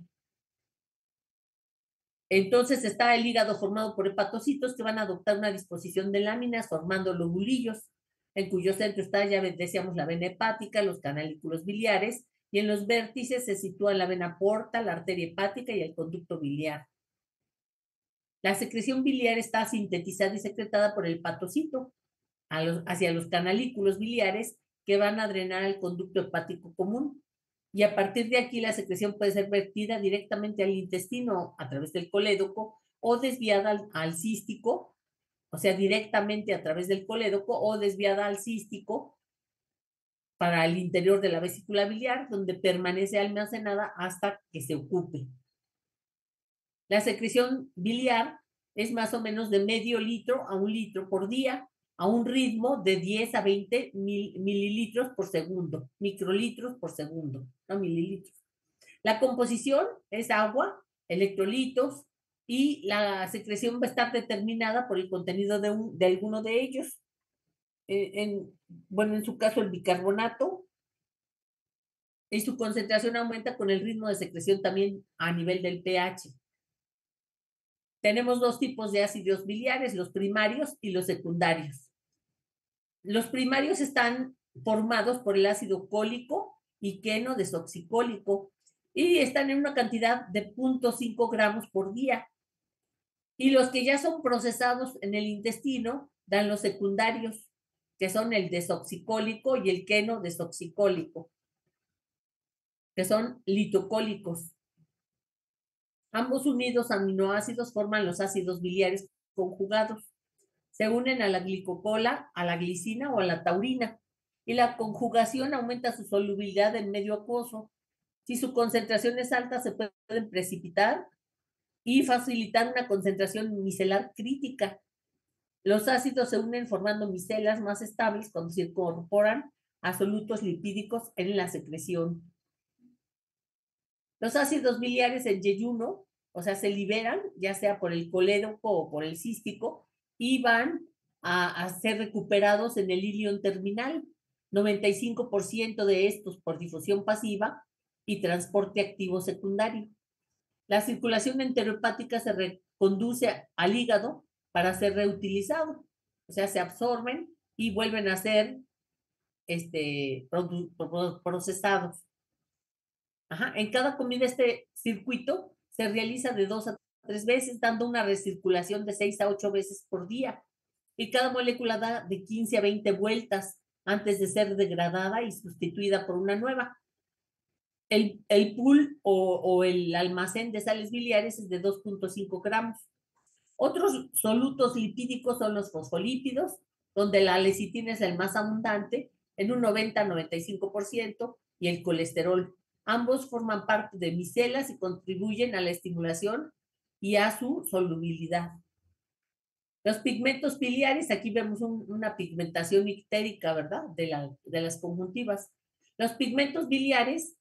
Entonces está el hígado formado por hepatocitos que van a adoptar una disposición de láminas formando lobulillos, en cuyo centro está, ya decíamos, la vena hepática, los canalículos biliares, y en los vértices se sitúa la vena porta, la arteria hepática y el conducto biliar. La secreción biliar está sintetizada y secretada por el hepatocito hacia los canalículos biliares que van a drenar el conducto hepático común. Y a partir de aquí la secreción puede ser vertida directamente al intestino a través del colédoco o desviada al cístico, o sea, directamente a través del colédoco o desviada al cístico para el interior de la vesícula biliar, donde permanece almacenada hasta que se ocupe. La secreción biliar es más o menos de medio litro a 1 litro por día, a un ritmo de 10 a 20 mililitros por segundo, microlitros por segundo, no mililitros. La composición es agua, electrolitos, y la secreción va a estar determinada por el contenido de alguno de ellos. En su caso el bicarbonato, y su concentración aumenta con el ritmo de secreción también a nivel del pH. Tenemos 2 tipos de ácidos biliares, los primarios y los secundarios. Los primarios están formados por el ácido cólico y queno desoxicólico y están en una cantidad de 0.5 gramos por día. Y los que ya son procesados en el intestino dan los secundarios, que son el desoxicólico y el queno desoxicólico, que son litocólicos. Ambos unidos aminoácidos forman los ácidos biliares conjugados. Se unen a la glicocola, a la glicina o a la taurina, y la conjugación aumenta su solubilidad en medio acuoso. Si su concentración es alta, se pueden precipitar y facilitar una concentración micelar crítica. Los ácidos se unen formando micelas más estables cuando se incorporan a solutos lipídicos en la secreción. Los ácidos biliares en yeyuno, o sea, se liberan, ya sea por el colédoco o por el cístico, y van a ser recuperados en el ilion terminal. 95% de estos por difusión pasiva y transporte activo secundario. La circulación enterohepática se reconduce al hígado para ser reutilizado. O sea, se absorben y vuelven a ser procesados. Ajá. En cada comida este circuito se realiza de 2 a 3 veces, dando una recirculación de 6 a 8 veces por día. Y cada molécula da de 15 a 20 vueltas antes de ser degradada y sustituida por una nueva. El pool o el almacén de sales biliares es de 2.5 gramos. Otros solutos lipídicos son los fosfolípidos, donde la lecitina es el más abundante, en un 90-95%, y el colesterol. Ambos forman parte de micelas y contribuyen a la estimulación y a su solubilidad. Los pigmentos biliares, aquí vemos una pigmentación ictérica, ¿verdad? De las conjuntivas. Los pigmentos biliares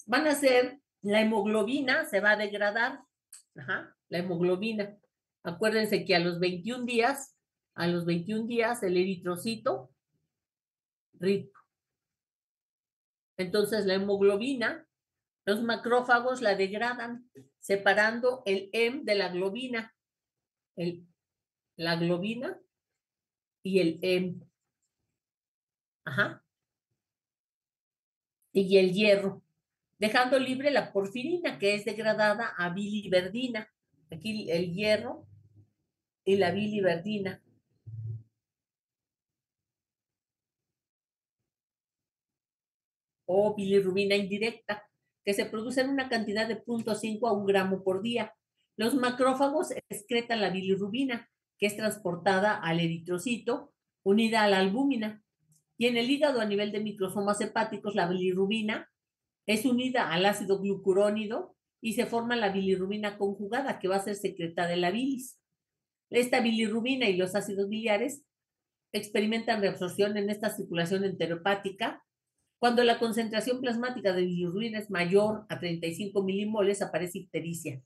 van a ser, la hemoglobina se va a degradar, ajá, la hemoglobina. Acuérdense que a los 21 días el eritrocito rico. Entonces la hemoglobina, los macrófagos la degradan, separando el heme de la globina, la globina y el heme. Ajá. Y el hierro, dejando libre la porfirina, que es degradada a biliverdina. Aquí el hierro y la biliverdina. O bilirrubina indirecta, que se produce en una cantidad de 0.5 a 1 gramo por día. Los macrófagos excretan la bilirrubina, que es transportada al eritrocito, unida a la albúmina. Y en el hígado, a nivel de microsomas hepáticos, la bilirrubina es unida al ácido glucurónido y se forma la bilirrubina conjugada, que va a ser secretada en la bilis. Esta bilirrubina y los ácidos biliares experimentan reabsorción en esta circulación enterohepática. Cuando la concentración plasmática de bilirrubina es mayor a 35 milimoles, aparece ictericia.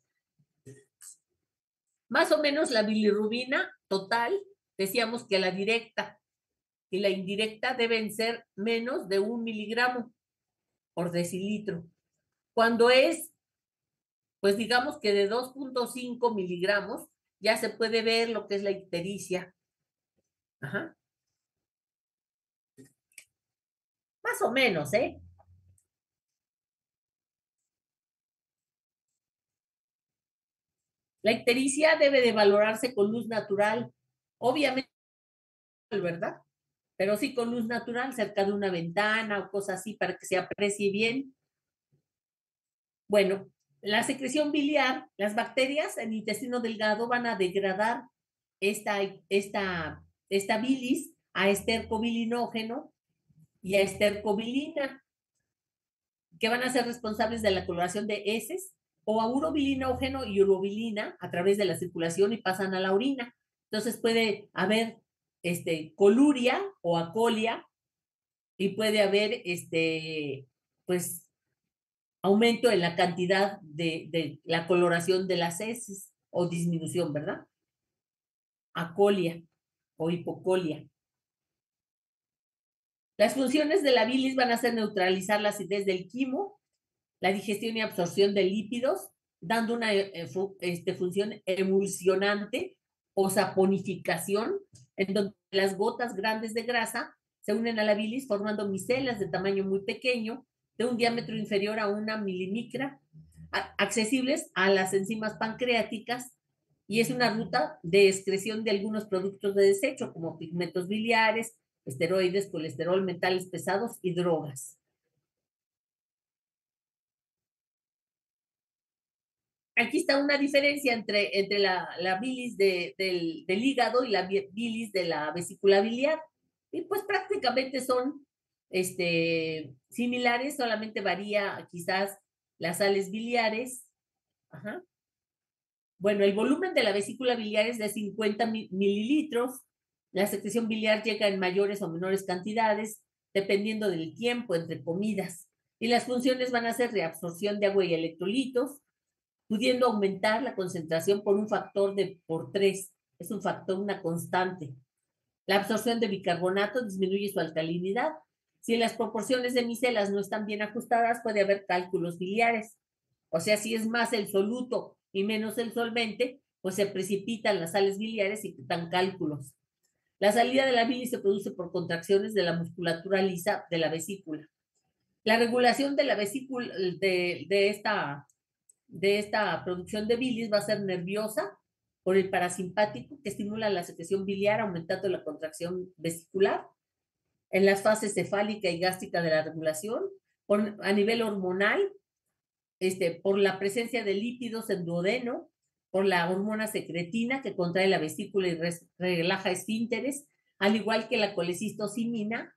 Más o menos la bilirrubina total, decíamos que la directa y la indirecta deben ser menos de 1 miligramo por decilitro. Cuando es, pues digamos que de 2.5 miligramos, ya se puede ver lo que es la ictericia. Ajá. Más o menos, ¿eh? La ictericia debe de valorarse con luz natural, obviamente, ¿verdad? Pero sí con luz natural, cerca de una ventana o cosas así, para que se aprecie bien. Bueno, la secreción biliar, las bacterias en el intestino delgado van a degradar esta bilis a estercobilinógeno y a estercobilina, que van a ser responsables de la coloración de heces, o a urobilinógeno y urobilina a través de la circulación y pasan a la orina. Entonces puede haber coluria o acolia y puede haber pues aumento en la cantidad de la coloración de las heces o disminución, ¿verdad? Acolia o hipocolia. Las funciones de la bilis van a ser neutralizar la acidez del quimo, la digestión y absorción de lípidos, dando una función emulsionante o saponificación, en donde las gotas grandes de grasa se unen a la bilis formando micelas de tamaño muy pequeño, de un diámetro inferior a 1 milimicra, accesibles a las enzimas pancreáticas, y es una ruta de excreción de algunos productos de desecho, como pigmentos biliares, esteroides, colesterol, metales pesados y drogas. Aquí está una diferencia entre la bilis del hígado y la bilis de la vesícula biliar. Y pues prácticamente son similares, solamente varía quizás las sales biliares. Ajá. Bueno, el volumen de la vesícula biliar es de 50 mililitros. La secreción biliar llega en mayores o menores cantidades, dependiendo del tiempo entre comidas. Y las funciones van a ser reabsorción de agua y electrolitos, pudiendo aumentar la concentración por un factor por 3. Es un factor, una constante. La absorción de bicarbonato disminuye su alcalinidad. Si las proporciones de micelas no están bien ajustadas, puede haber cálculos biliares. O sea, si es más el soluto y menos el solvente, pues se precipitan las sales biliares y dan cálculos. La salida de la bilis se produce por contracciones de la musculatura lisa de la vesícula. La regulación de la vesícula, de esta producción de bilis va a ser nerviosa por el parasimpático, que estimula la secreción biliar, aumentando la contracción vesicular. En las fases cefálica y gástrica de la regulación, a nivel hormonal, por la presencia de lípidos en duodeno, por la hormona secretina que contrae la vesícula y relaja esfínteres, al igual que la colecistocimina,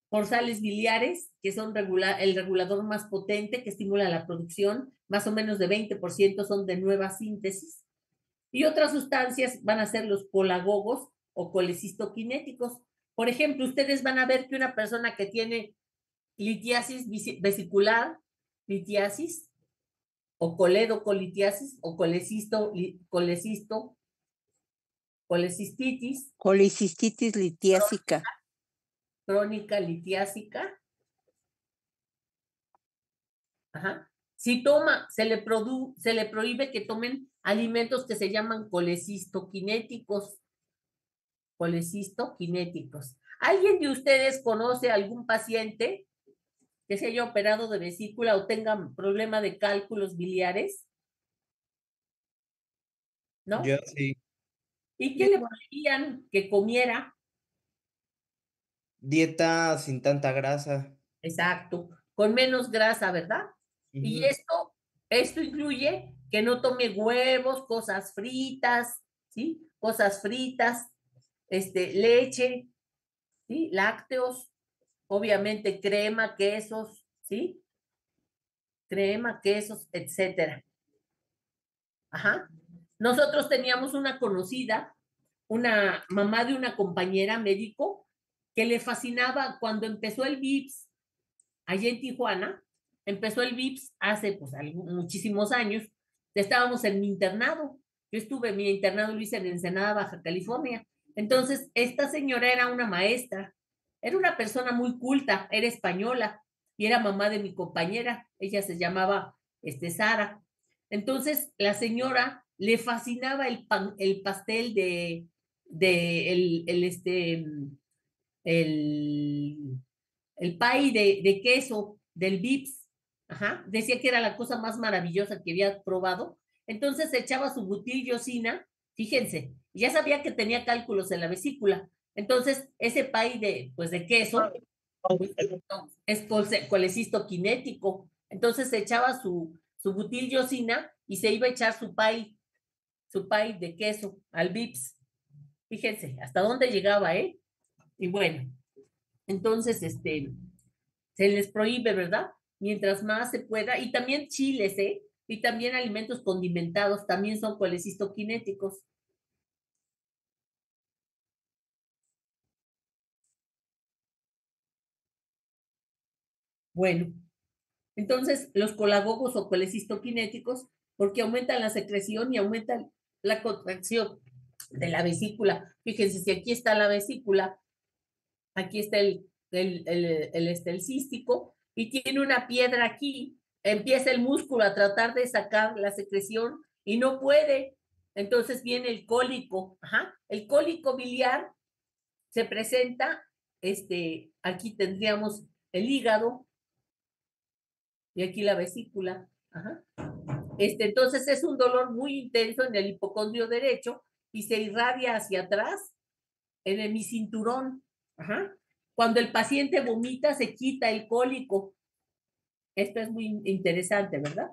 por sales biliares, que son el regulador más potente que estimula la producción, más o menos de 20% son de nueva síntesis. Y otras sustancias van a ser los colagogos o colecistoquinéticos. Por ejemplo, ustedes van a ver que una persona que tiene litiasis vesicular, litiasis, o coledocolitiasis, o colecistitis. Colicistitis litiásica. Crónica litiásica. Ajá. Si toma, se le prohíbe que tomen alimentos que se llaman colecistoquinéticos. Colecistoquinéticos. ¿Alguien de ustedes conoce algún paciente que se haya operado de vesícula o tenga problema de cálculos biliares? ¿No? Yo sí. ¿Y qué le prohibían que comiera? Dieta sin tanta grasa. Exacto, con menos grasa, ¿verdad? Y esto incluye que no tome huevos, cosas fritas, ¿sí? Cosas fritas, leche, ¿sí? Lácteos, obviamente crema, quesos, ¿sí? Crema, quesos, etcétera. Ajá. Nosotros teníamos una conocida, una mamá de una compañera médico, que le fascinaba cuando empezó el VIPS, allá en Tijuana, empezó el VIPS hace pues muchísimos años, estábamos en mi internado, yo estuve, mi internado lo hice en Ensenada, Baja California, entonces esta señora era una maestra, era una persona muy culta, era española, y era mamá de mi compañera, ella se llamaba Sara, entonces la señora le fascinaba el pastel el pay de queso del VIPS. Ajá. Decía que era la cosa más maravillosa que había probado. Entonces se echaba su butilliosina, fíjense, ya sabía que tenía cálculos en la vesícula. Entonces, ese pay de queso es colecistoquinético. Entonces se echaba su butilliosina y se iba a echar su pay de queso al VIPS. Fíjense, hasta dónde llegaba, ¿eh? Y bueno, entonces, se les prohíbe, ¿verdad? Mientras más se pueda, y también chiles, ¿eh? Y también alimentos condimentados, también son colecistoquinéticos. Bueno, entonces los colagogos o colecistoquinéticos, porque aumentan la secreción y aumentan la contracción de la vesícula. Fíjense, si aquí está la vesícula, aquí está el cístico, y tiene una piedra aquí, empieza el músculo a tratar de sacar la secreción y no puede. Entonces viene el cólico. Ajá. El cólico biliar se presenta, aquí tendríamos el hígado y aquí la vesícula. Ajá. Entonces es un dolor muy intenso en el hipocondrio derecho y se irradia hacia atrás en mi cinturón. Ajá. Cuando el paciente vomita, se quita el cólico. Esto es muy interesante, ¿verdad?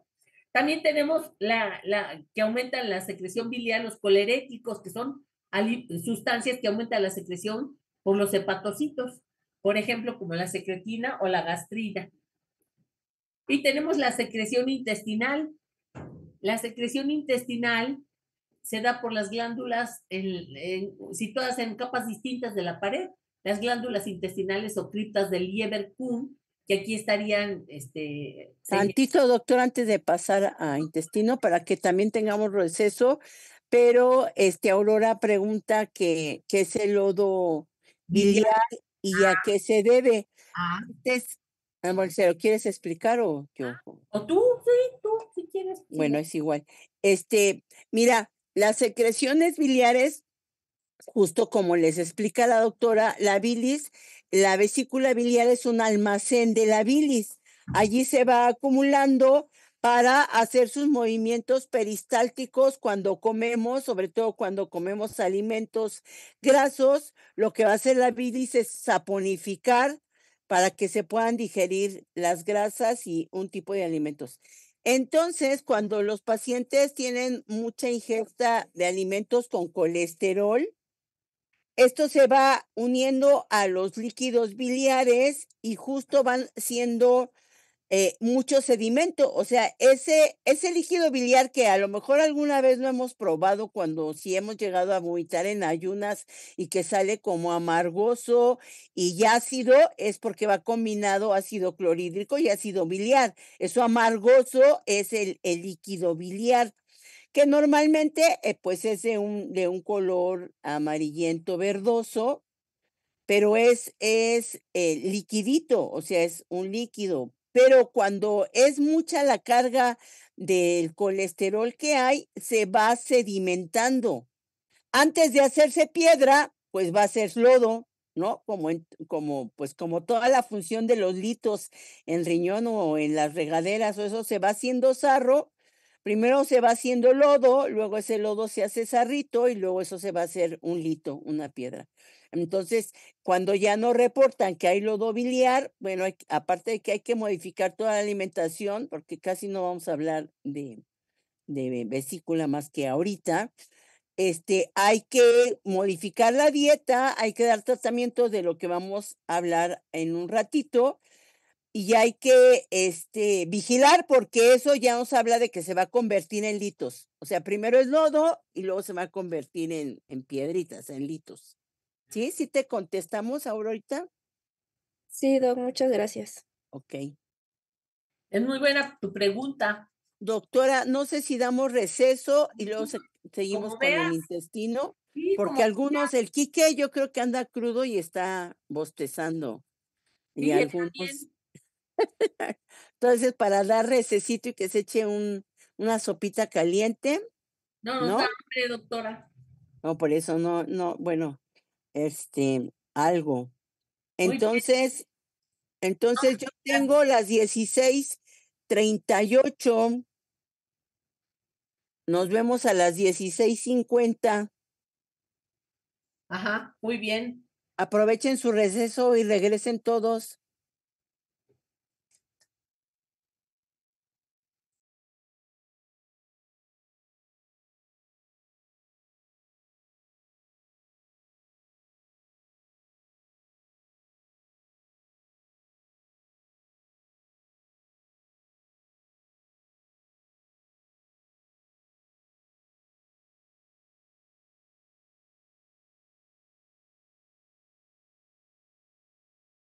También tenemos que aumentan la secreción biliar, los coleréticos, que son sustancias que aumentan la secreción por los hepatocitos, por ejemplo, como la secretina o la gastrina. Y tenemos la secreción intestinal. La secreción intestinal se da por las glándulas situadas en capas distintas de la pared, las glándulas intestinales o criptas del Lieberkühn, que aquí estarían... Tantito, doctor, antes de pasar a intestino, para que también tengamos receso, pero Aurora pregunta que qué es el lodo biliar y a qué se debe. Bueno, ¿se lo quieres explicar o yo? O tú, sí, tú, si quieres. Bueno, es igual. Mira, las secreciones biliares, justo como les explica la doctora, la bilis la vesícula biliar es un almacén de la bilis. Allí se va acumulando para hacer sus movimientos peristálticos cuando comemos, sobre todo cuando comemos alimentos grasos. Lo que va a hacer la bilis es saponificar para que se puedan digerir las grasas y un tipo de alimentos. Entonces, cuando los pacientes tienen mucha ingesta de alimentos con colesterol, esto se va uniendo a los líquidos biliares y justo van siendo mucho sedimento. O sea, ese líquido biliar que a lo mejor alguna vez lo hemos probado cuando sí hemos llegado a vomitar en ayunas y que sale como amargoso y ácido, es porque va combinado ácido clorhídrico y ácido biliar. Eso amargoso es el líquido biliar, que normalmente pues es de un color amarillento verdoso, pero es liquidito, o sea, es un líquido. Pero cuando es mucha la carga del colesterol que hay, se va sedimentando. Antes de hacerse piedra, pues va a ser lodo, ¿no? Como toda la función de los litos en riñón o en las regaderas, o eso se va haciendo sarro. Primero se va haciendo lodo, luego ese lodo se hace sarrito y luego eso se va a hacer un lito, una piedra. Entonces, cuando ya no reportan que hay lodo biliar, bueno, aparte de que hay que modificar toda la alimentación, porque casi no vamos a hablar de vesícula más que ahorita, hay que modificar la dieta, hay que dar tratamiento de lo que vamos a hablar en un ratito, y hay que vigilar, porque eso ya nos habla de que se va a convertir en litos. O sea, primero es lodo y luego se va a convertir en piedritas, en litos. ¿Sí? ¿Sí te contestamos ahorita? Sí, Doc, muchas gracias. Ok. Es muy buena tu pregunta. Doctora, no sé si damos receso y luego seguimos Como con el veas. intestino, Sí, porque como algunos, el Quique yo creo que anda crudo y está bostezando. Y Sí, algunos, también. entonces para dar recesito y que se eche una sopita caliente, No nos ¿no? da hambre, doctora. No, por eso no, bueno, algo. Muy bien. Entonces yo tengo las 16:38. Nos vemos a las 16:50. Ajá, muy bien. Aprovechen su receso y regresen todos.